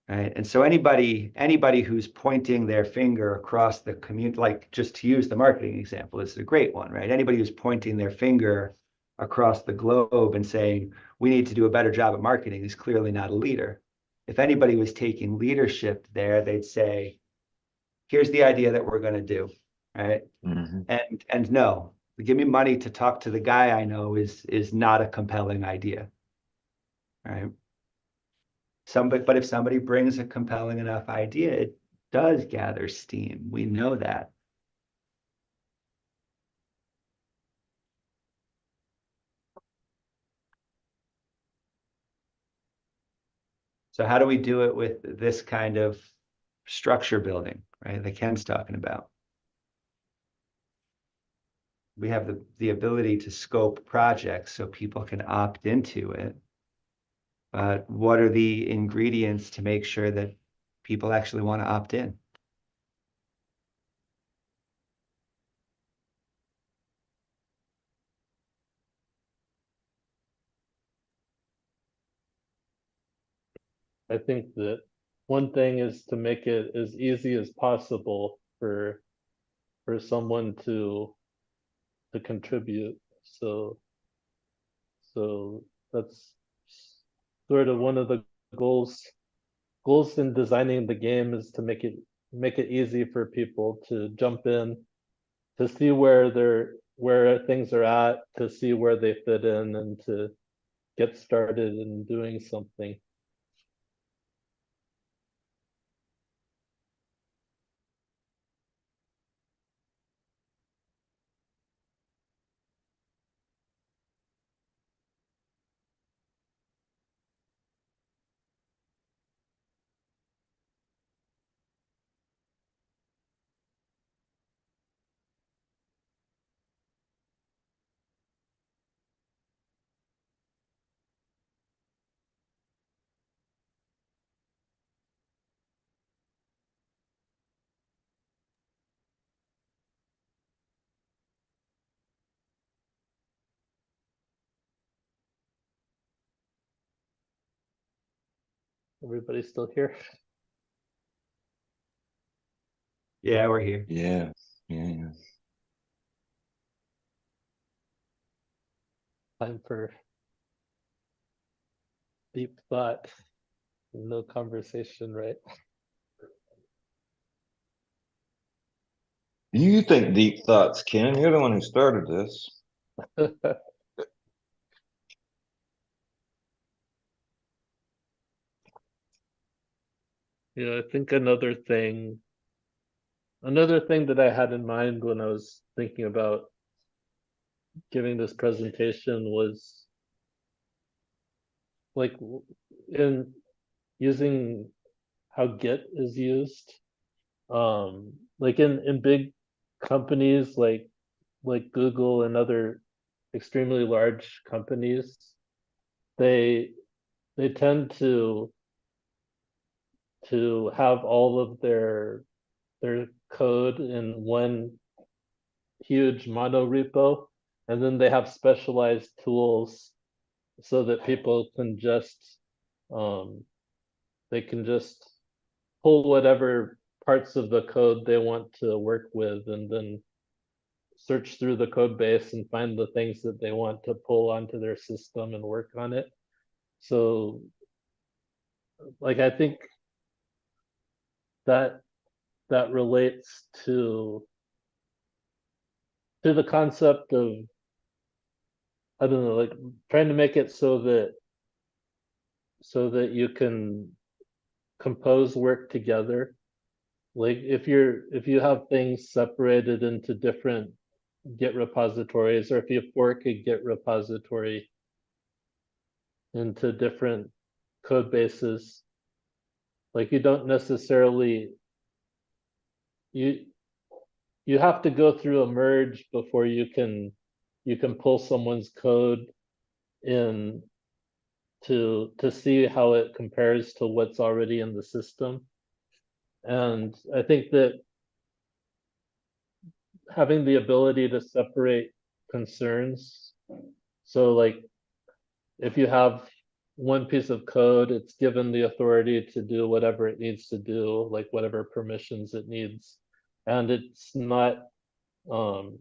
Right. And so anybody who's pointing their finger across the community, like, just to use the marketing example, this is a great one, right? Anybody who's pointing their finger across the globe and saying we need to do a better job at marketing is clearly not a leader. If anybody was taking leadership there, they'd say, here's the idea that we're going to do, right? Mm-hmm. And no, give me money to talk to the guy I know is not a compelling idea, right? But if somebody brings a compelling enough idea, it does gather steam. We know that. So how do we do it with this kind of structure building, right? That Ken's talking about. We have the ability to scope projects so people can opt into it. But what are the ingredients to make sure that people actually want to opt in? I think that one thing is to make it as easy as possible for someone to contribute. So that's sort of one of the goals in designing the game, is to make it easy for people to jump in, to see where things are at, to see where they fit in, and to get started in doing something. Everybody still here? Yeah, we're here. Yeah, yeah. Time for deep thought. No conversation, right? You think deep thoughts, Ken. You're the one who started this. Yeah, I think another thing that I had in mind when I was thinking about giving this presentation was like in using how Git is used. Like in big companies like Google and other extremely large companies, they they tend to have all of their code in one huge mono repo, and then they have specialized tools so that people can just um, they can just pull whatever parts of the code they want to work with, and then search through the code base and find the things that they want to pull onto their system and work on it. So, like, I think that that relates to the concept of, I don't know, like trying to make it so that you can compose work together. Like if you have things separated into different Git repositories, or if you fork a Git repository into different code bases, like you don't necessarily you you have to go through a merge before you can pull someone's code in to see how it compares to what's already in the system. And I think that having the ability to separate concerns, so like if you have one piece of code, it's given the authority to do whatever it needs to do, like whatever permissions it needs, and it's not um,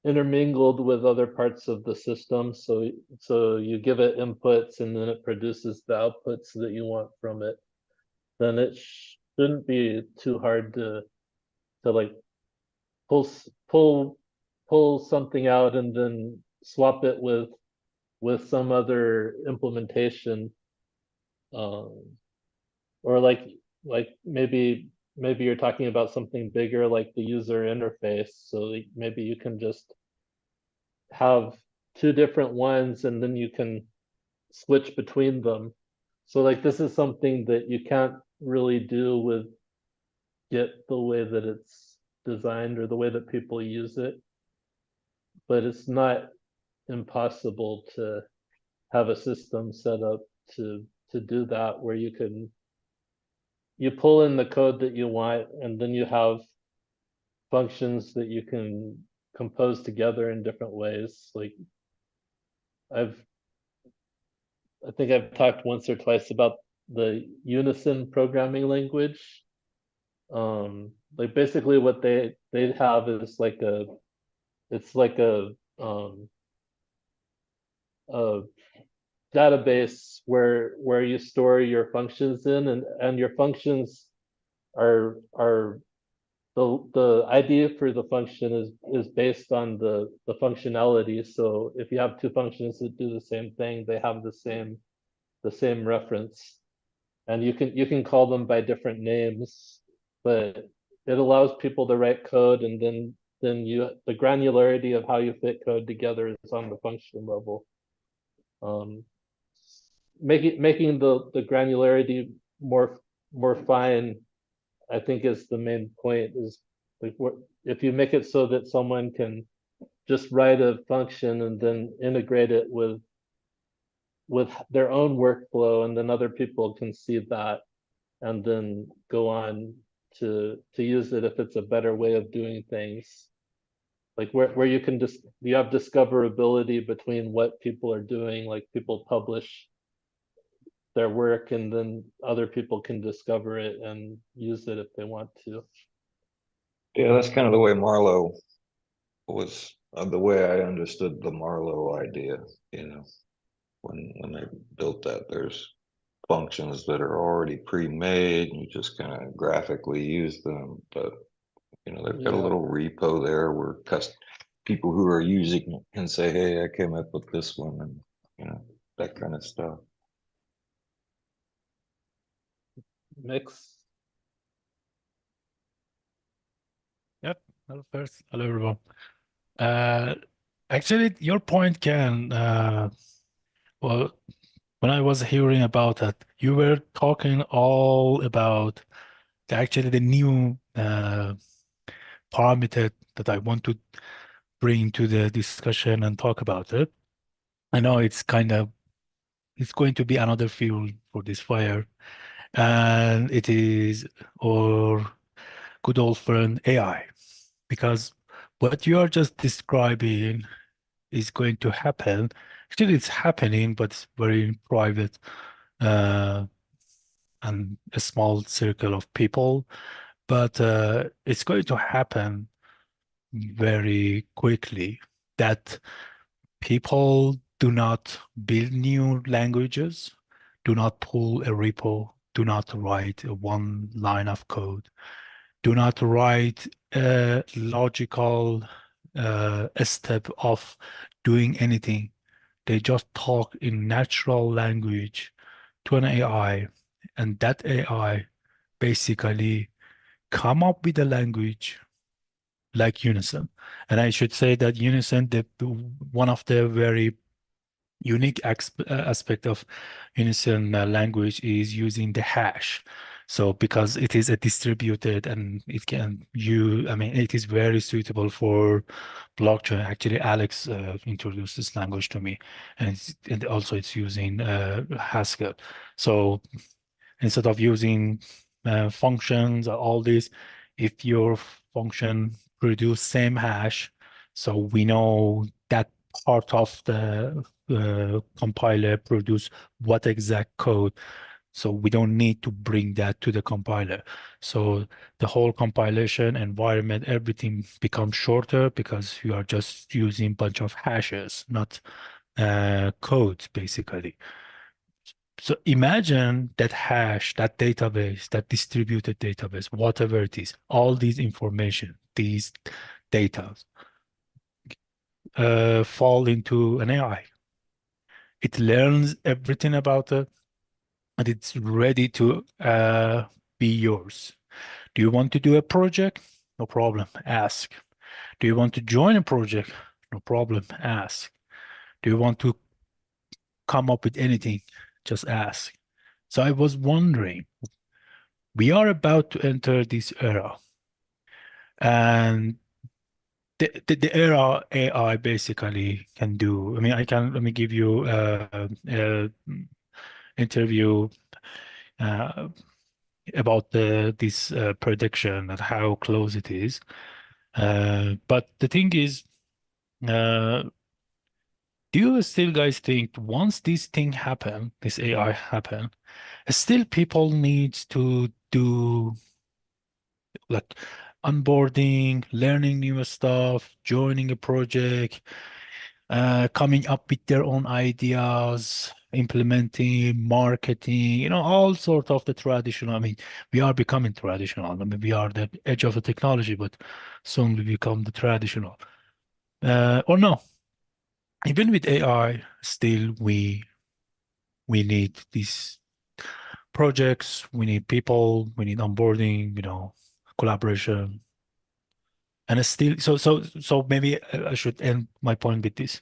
intermingled with other parts of the system. So you give it inputs and then it produces the outputs that you want from it. Then it shouldn't be too hard to like pull pull something out and then swap it with some other implementation, um, or like maybe you're talking about something bigger like the user interface. So maybe you can just have two different ones and then you can switch between them. So like this is something that you can't really do with Git the way that it's designed or the way that people use it, but it's not impossible to have a system set up to do that, where you pull in the code that you want and then you have functions that you can compose together in different ways. Like I've I think I've talked once or twice about the Unison programming language. Like basically what they have is like it's like a database where you store your functions in, and your functions are the idea for the function is based on the functionality. So if you have two functions that do the same thing, they have the same reference, and you can call them by different names, but it allows people to write code, and then the granularity of how you fit code together is on the function level. Um, making the granularity more fine, I think, is the main point. Is like if you make it so that someone can just write a function and then integrate it with their own workflow, and then other people can see that and then go on to use it if it's a better way of doing things. Like where you can just you have discoverability between what people are doing. Like people publish their work, and then other people can discover it and use it if they want to. Yeah, that's kind of the way Marlowe was, the way I understood the Marlowe idea, you know, when they built that, there's functions that are already pre-made, and you just kind of graphically use them, but you know, they've got a Yeah. little repo there where people who are using it can say, hey, I came up with this one, and you know, that kind of stuff. Mix. Yep. Hello, first. Hello, everyone. Actually, your point, Ken, well, when I was hearing about it, you were talking all about actually the new parameter that I want to bring to the discussion and talk about it. I know it's going to be another fuel for this fire, and it is our good old friend AI, because what you are just describing is going to happen. Actually, it's happening, but it's very private uh, and a small circle of people. But it's going to happen very quickly that people do not build new languages, do not pull a repo, do not write one line of code, do not write a logical step of doing anything. They just talk in natural language to an AI, and that AI basically come up with a language like Unison. And I should say that Unison, one of the very unique aspect of Unison language is using the hash. So because it is a distributed and I mean, it is very suitable for blockchain. Actually, Alex introduced this language to me, and also it's using Haskell. So instead of using functions or all this, if your function produce same hash, so we know that part of the compiler produce what exact code, so we don't need to bring that to the compiler. So the whole compilation environment, everything becomes shorter because you are just using bunch of hashes, not codes, basically. So imagine that hash, that database, that distributed database, whatever it is, all these information, these data fall into an AI. It learns everything about it, and it's ready to be yours. Do you want to do a project? No problem, ask. Do you want to join a project? No problem, ask. Do you want to come up with anything? Just ask. So I was wondering, we are about to enter this era, and the era AI basically can do. I mean, let me give you a interview uh, about this prediction and how close it is. But the thing is, uh, do you still guys think once this thing happen, this AI happen, still people need to do like onboarding, learning new stuff, joining a project, coming up with their own ideas, implementing, marketing, all sort of the traditional. I mean, we are becoming traditional. I mean, we are the edge of the technology, but soon we become the traditional. Or no, even with AI, still we need these projects, we need people, we need onboarding, collaboration. And it's still so maybe I should end my point with this.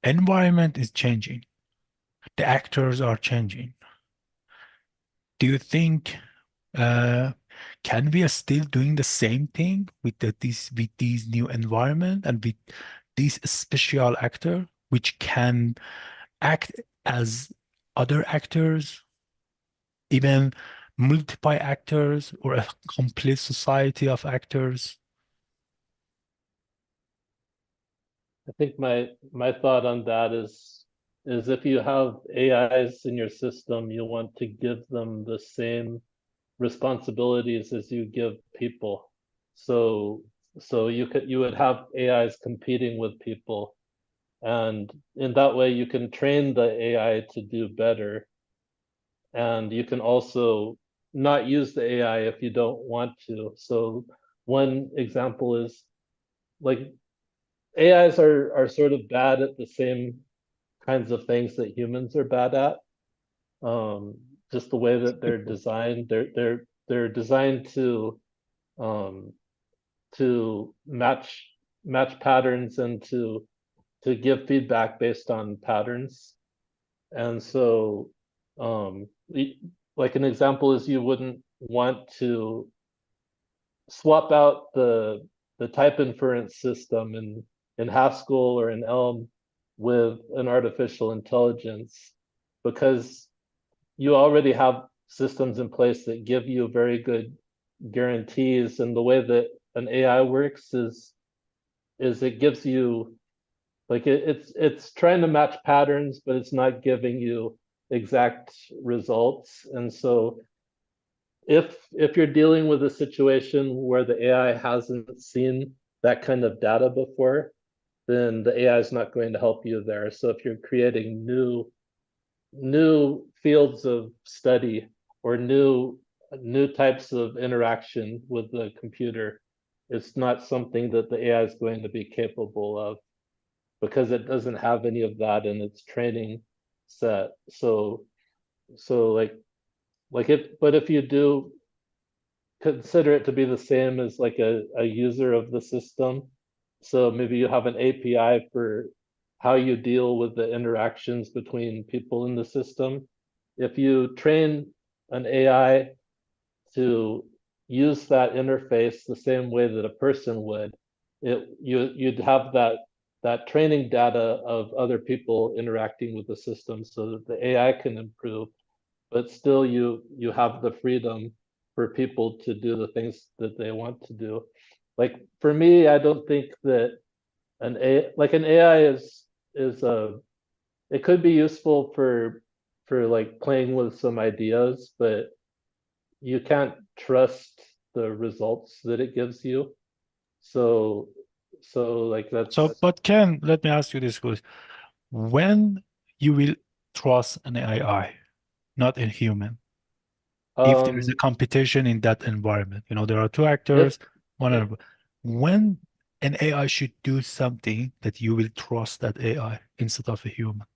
Environment is changing. The actors are changing. Do you think can we are still doing the same thing with these new environment and with this special actor which can act as other actors, even multiple actors or a complete society of actors? I think my thought on that is is if you have AIs in your system, you want to give them the same responsibilities as you give people. So you would have AIs competing with people, and in that way you can train the AI to do better, and you can also not use the AI if you don't want to. So one example is like AIs are sort of bad at the same kinds of things that humans are bad at. Um, just the way that they're designed, they're designed um, to match patterns and to give feedback based on patterns. And so, like an example is you wouldn't want to swap out the type inference system in Haskell or in Elm with an artificial intelligence, because you already have systems in place that give you very good guarantees. And the way that an AI works is it gives you like it's trying to match patterns, but it's not giving you exact results. And so if you're dealing with a situation where the AI hasn't seen that kind of data before, then the AI is not going to help you there. So if you're creating new fields of study or new types of interaction with the computer, it's not something that the AI is going to be capable of, because it doesn't have any of that in its training set. So if you do consider it to be the same as like a user of the system, so maybe you have an API for how you deal with the interactions between people in the system. If you train an AI to use that interface the same way that a person would, you'd have that training data of other people interacting with the system so that the AI can improve, but still you have the freedom for people to do the things that they want to do. Like for me, I don't think that an AI is a it could be useful for like playing with some ideas, but you can't trust the results that it gives you. So like that's So, but Ken, let me ask you this question. When you will trust an AI, not a human, if there is a um competition in that environment, there are two if actors, when an AI should do something that you will trust that AI instead of a human.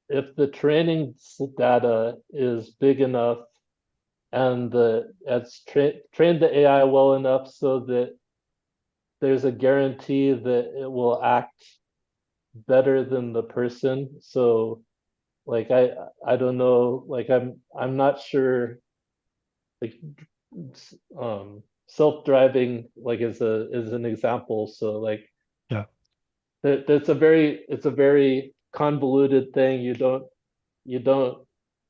if the training data is big enough and it's trained the AI well enough so that there's a guarantee that it will act better than the person. So like I don't know, like I'm not sure, like self-driving like is an example. So like Yeah. it's a very convoluted thing. You don't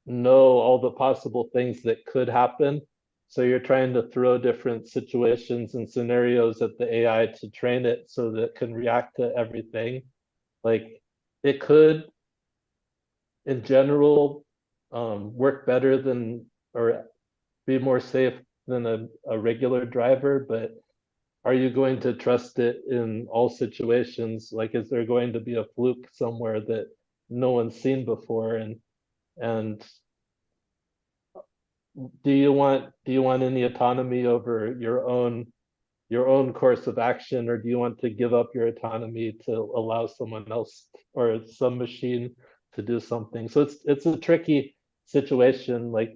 know all the possible things that could happen. So you're trying to throw different situations and scenarios at the AI to train it so that it can react to everything. Like it could, in general, work better than or be more safe than a regular driver, but are you going to trust it in all situations? Like, is there going to be a fluke somewhere that no one's seen before? And do you want any autonomy over your own course of action, or do you want to give up your autonomy to allow someone else or some machine to do something? So it's a tricky situation. Like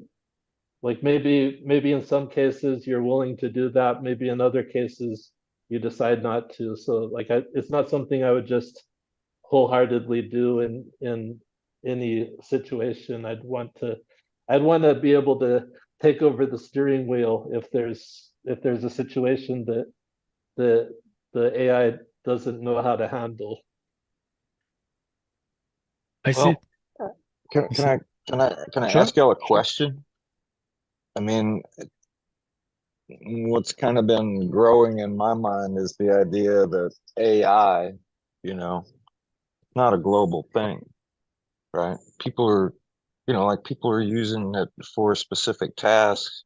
maybe in some cases you're willing to do that, maybe in other cases you decide not to. So like it's not something I would just wholeheartedly do in any situation. I'd want to be able to take over the steering wheel if there's a situation that the AI doesn't know how to handle. I see. Well, can, I can see. I can I Sure. ask y'all a Sure. question? I mean, what's kind of been growing in my mind is the idea that AI, not a global thing. right? People are, like people are using it for specific tasks,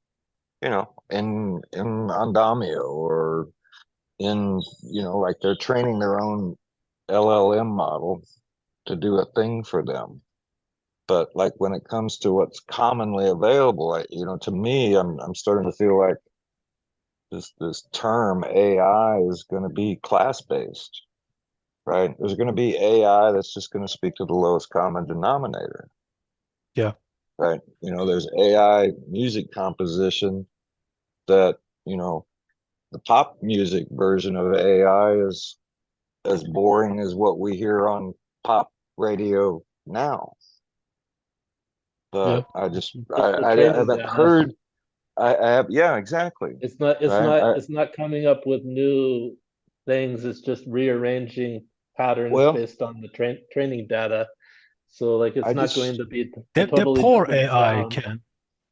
in Andamio or in, like they're training their own LLM model to do a thing for them. But like when it comes to what's commonly available, to me, I'm starting to feel like this term AI is going to be class based, right? There's going to be AI that's just going to speak to the lowest common denominator, Yeah. right? There's AI music composition that, the pop music version of AI is as boring as what we hear on pop radio now. Yeah. But I just, It's the I training haven't data. heard, I have, yeah, exactly. It's not it's Right. not it's not coming up with new things. It's just rearranging patterns Well, based on the training data. So like it's I not just, going to be a The totally poor different AI sound. can.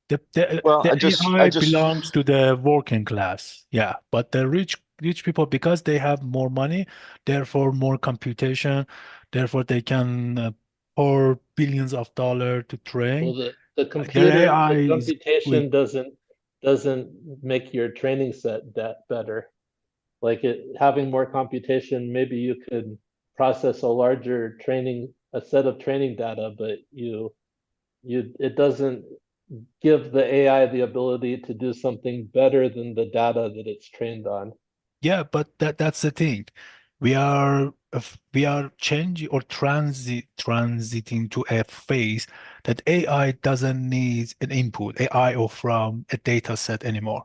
The well, the I AI just, belongs to the working class. Yeah. But the rich people, because they have more money, therefore more computation, therefore they can pour billions of dollars to Well, train. Their the AI is weak. computation doesn't make your training set that better. Like having more computation, maybe you could process a set of training data, but it doesn't give the AI the ability to do something better than the data that it's trained on. Yeah, but that's the thing. We are changing or transiting to a phase that AI doesn't need an input, AI or from a data set anymore.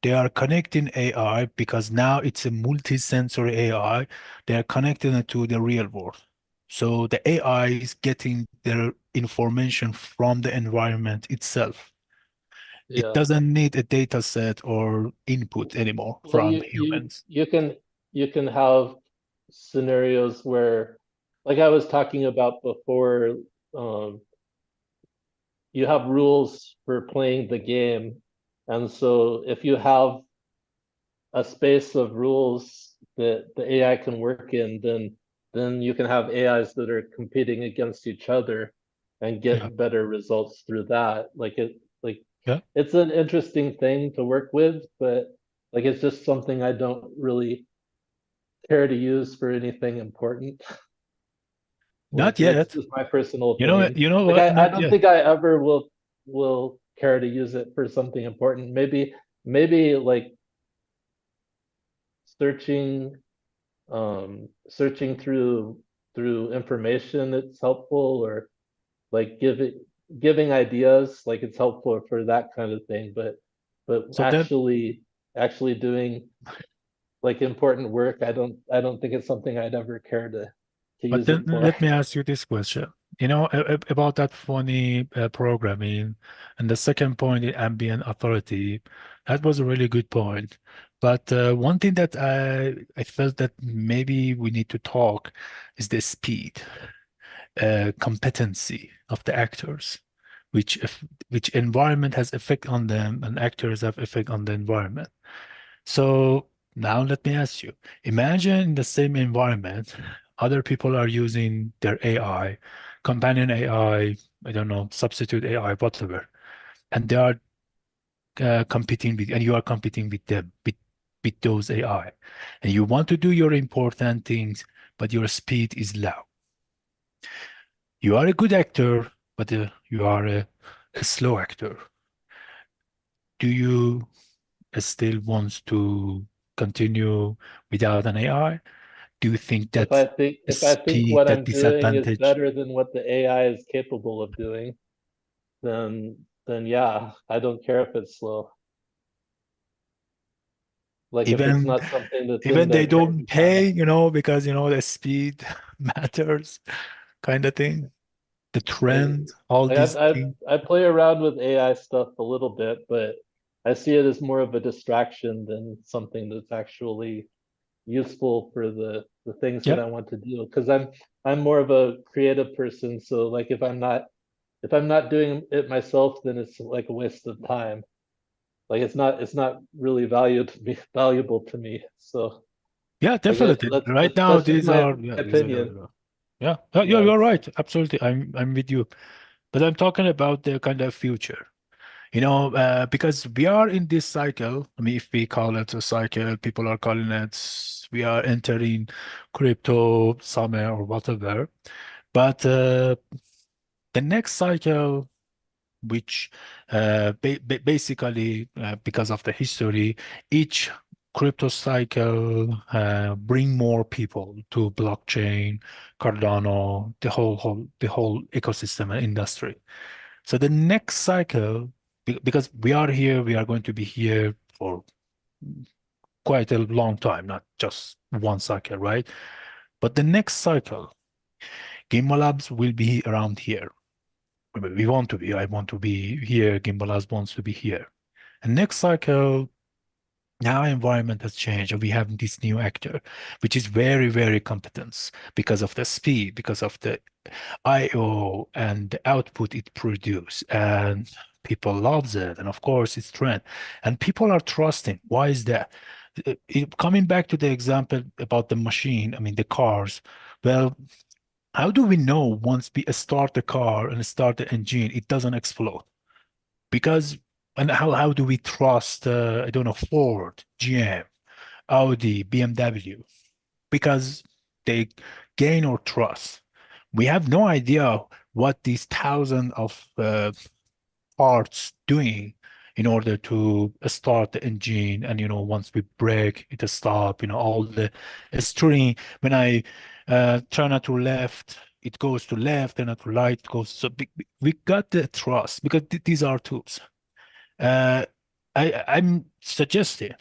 They are connecting AI because now it's a multi-sensory AI. They are connecting it to the real world. So the AI is getting their information from the environment itself. It Yeah. doesn't need a data set or input anymore Well, from humans. you can have scenarios where, like I was talking about before, um, you have rules for playing the game, and so if you have a space of rules that the AI can work in, then you can have AIs that are competing against each other and Yeah. get better results through that. Like Yeah. it's an interesting thing to work with, but like it's just something I don't really care to use for anything important. Not Like it's yet. just my personal You know, opinion. you know Like what? I Not don't yet. think I ever will care to use it for something important. Maybe like searching searching through information it's helpful, or like giving ideas, like it's helpful for that kind of thing, but So then, actually doing like important work, I don't think it's something I'd ever care to but use then it for. let me ask you this question. About that funny programming, and the second point, the ambient authority, that was a really good point. But one thing that I felt that maybe we need to talk is the speed, competency of the actors, which environment has effect on them, and actors have effect on the environment. So now let me ask you, imagine in the same environment, other people are using their AI, companion I don't know, substitute AI, whatever, and they are competing with, and you are competing with them, with those AI, and you want to do your important things, but your speed is low. You are a good actor, but you are a slow actor. Do you still want to continue without an AI? Do you think that If I think speed, what that I'm doing is disadvantage? better than what the AI is capable of doing, then yeah, I don't care if it's slow. Like if it's Even not something that's in even their they don't training time. pay, because the speed matters, kind of thing. The Like trend, all like these things. I play around with AI stuff a little bit, but I see it as more of a distraction than something that's actually useful for the things that Yeah, I want to do. Because I'm more of a creative person, so like if I'm not doing it myself, then it's like a waste of time. Like it's not really valuable to me. So yeah, I guess definitely. Right now, that's just these my are, yeah, these are, opinion. Yeah, Yeah, you're right. Absolutely. I'm with you. But I'm talking about the kind of future. Because we are in this cycle. I mean, if we call it a cycle, people are calling it, we are entering crypto summer or whatever. But the next cycle, which basically, because of the history, each crypto cycle bring more people to blockchain, Cardano, the whole ecosystem and industry. So the next cycle, because we are here, we are going to be here for quite a long time, not just one cycle, right? But the next cycle, Gimbalabs will be around here. We want to be. I want to be here. Gimbalabs wants to be here. And next cycle, now environment has changed, and we have this new actor, which is very, very competent because of the speed, because of the IO and the output it produces, and people loves it, and of course it's trend, and people are trusting. Why is that? Coming back to the example about the machine, I mean the cars. Well, how do we know once we start the car and start the engine, it doesn't explode? Because and how do we trust I don't know, Ford, GM, Audi, BMW? Because they gain our trust. We have no idea what these thousands of parts doing in order to start the engine. And once we brake, it stop. All the steering. When I turn it to left, it goes to left, and to right, it goes. So we got the trust because these are tools. Uh, I'm suggesting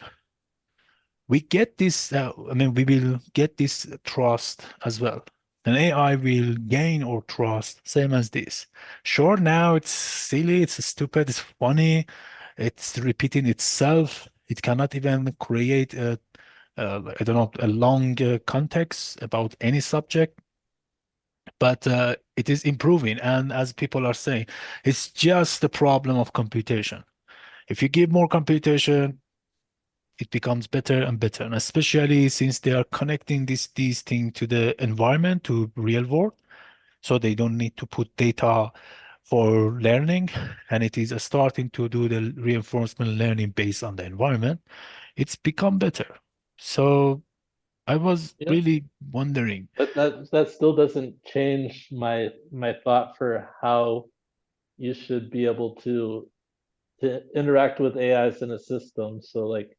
we get this, I mean, we will get this trust as well. And AI will gain our trust, same as this. Sure, now it's silly, it's stupid, it's funny, it's repeating itself. It cannot even create I don't know, a long context about any subject, but it is improving. And as people are saying, it's just the problem of computation. If you give more computation, it becomes better and better, and especially since they are connecting these things to the environment, to real world, so they don't need to put data for learning, and it is starting to do the reinforcement learning based on the environment. It's become better. So I was yeah. really wondering. But that still doesn't change my thought for how you should be able to interact with AIs in a system. So like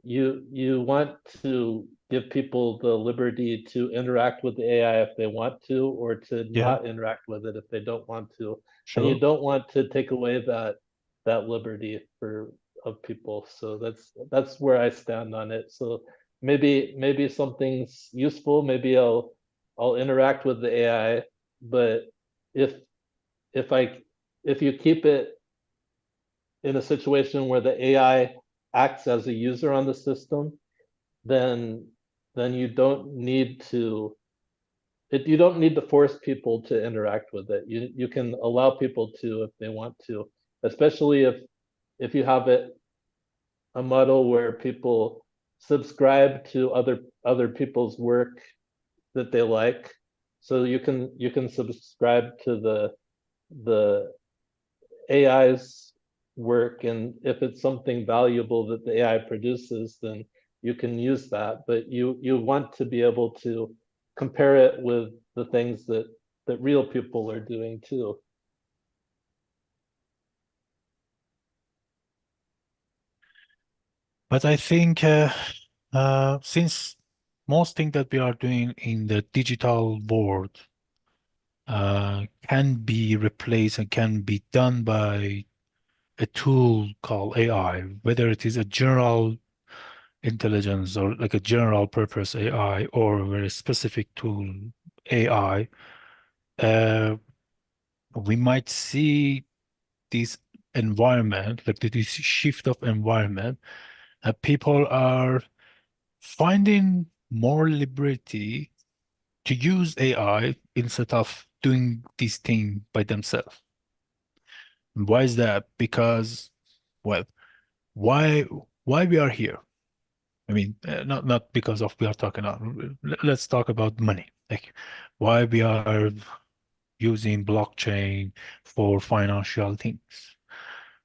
you want to give people the liberty to interact with the AI if they want to, or to Yeah, not interact with it if they don't want to. And you sure. don't want to take away that liberty for of people. So that's where I stand on it. So maybe something's useful, maybe I'll interact with the AI, but if if I if you keep it in a situation where the AI acts as a user on the system, then you don't need to you don't need to force people to interact with it. You can allow people to if they want to, especially if you have it a model where people subscribe to other people's work that they like. So you can subscribe to the AI's work, and if it's something valuable that the AI produces, then you can use that. But you want to be able to compare it with the things that real people are doing too. But I think since most things that we are doing in the digital world can be replaced and can be done by a tool called AI, whether it is a general intelligence or like a general purpose AI or a very specific tool AI, uh, we might see this environment, like this shift of environment. People are finding more liberty to use AI instead of doing this thing by themselves. Why is that? Because, well, why why we are here? I mean, not because of we are talking about, let's talk about money. Like why we are using blockchain for financial things,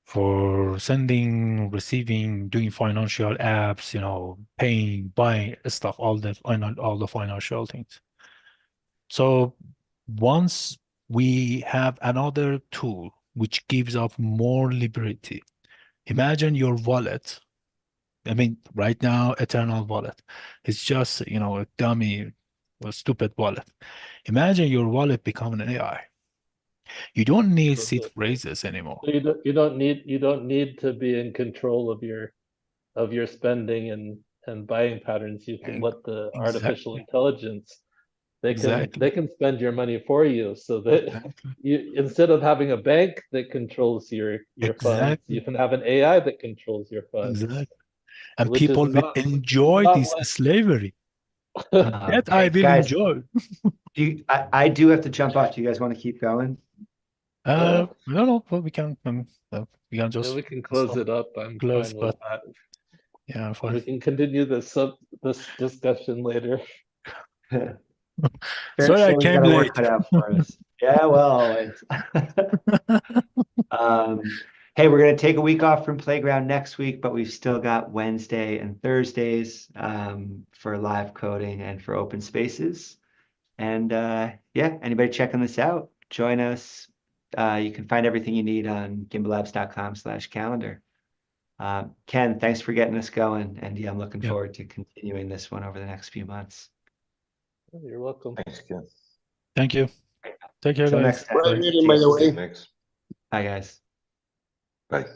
for sending, receiving, doing financial apps, you know, paying, buying stuff, all the financial things. So once we have another tool which gives us more liberty, imagine your wallet. I mean, right now, Eternal Wallet is just, you know, a dummy, a stupid wallet. Imagine your wallet becoming an AI. You don't need So, seed phrases anymore. so you don't need to be in control of your spending and buying patterns. You can let the artificial Exactly. intelligence they Exactly. can spend your money for you, so that Exactly. you, instead of having a bank that controls your funds, you Exactly. can have an AI that controls your funds, Exactly. And which is people will enjoy not this slavery. what And that I Hey, will guys, enjoy. I do have to jump off. Do you guys want to keep going? No, no, well, we can yeah, just we can close stop, it up. I'm close, fine with but that. yeah, fine. We can continue this discussion later. Fair Sorry I share, we got came our work late. cut out for us. Yeah, well, always. Um, hey, we're gonna take a week off from Playground next week, but we've still got Wednesday and Thursdays for live coding and for open spaces. And yeah, anybody checking this out, join us. You can find everything you need on gimbalabs.com/calendar. Ken, thanks for getting us going. And yeah, I'm looking Yeah, forward to continuing this one over the next few months. You're welcome. Thanks, Ken. thank you. Take care, Until guys. next time. Great Bye. meeting, by the way. Mix. Bye, guys. Bye.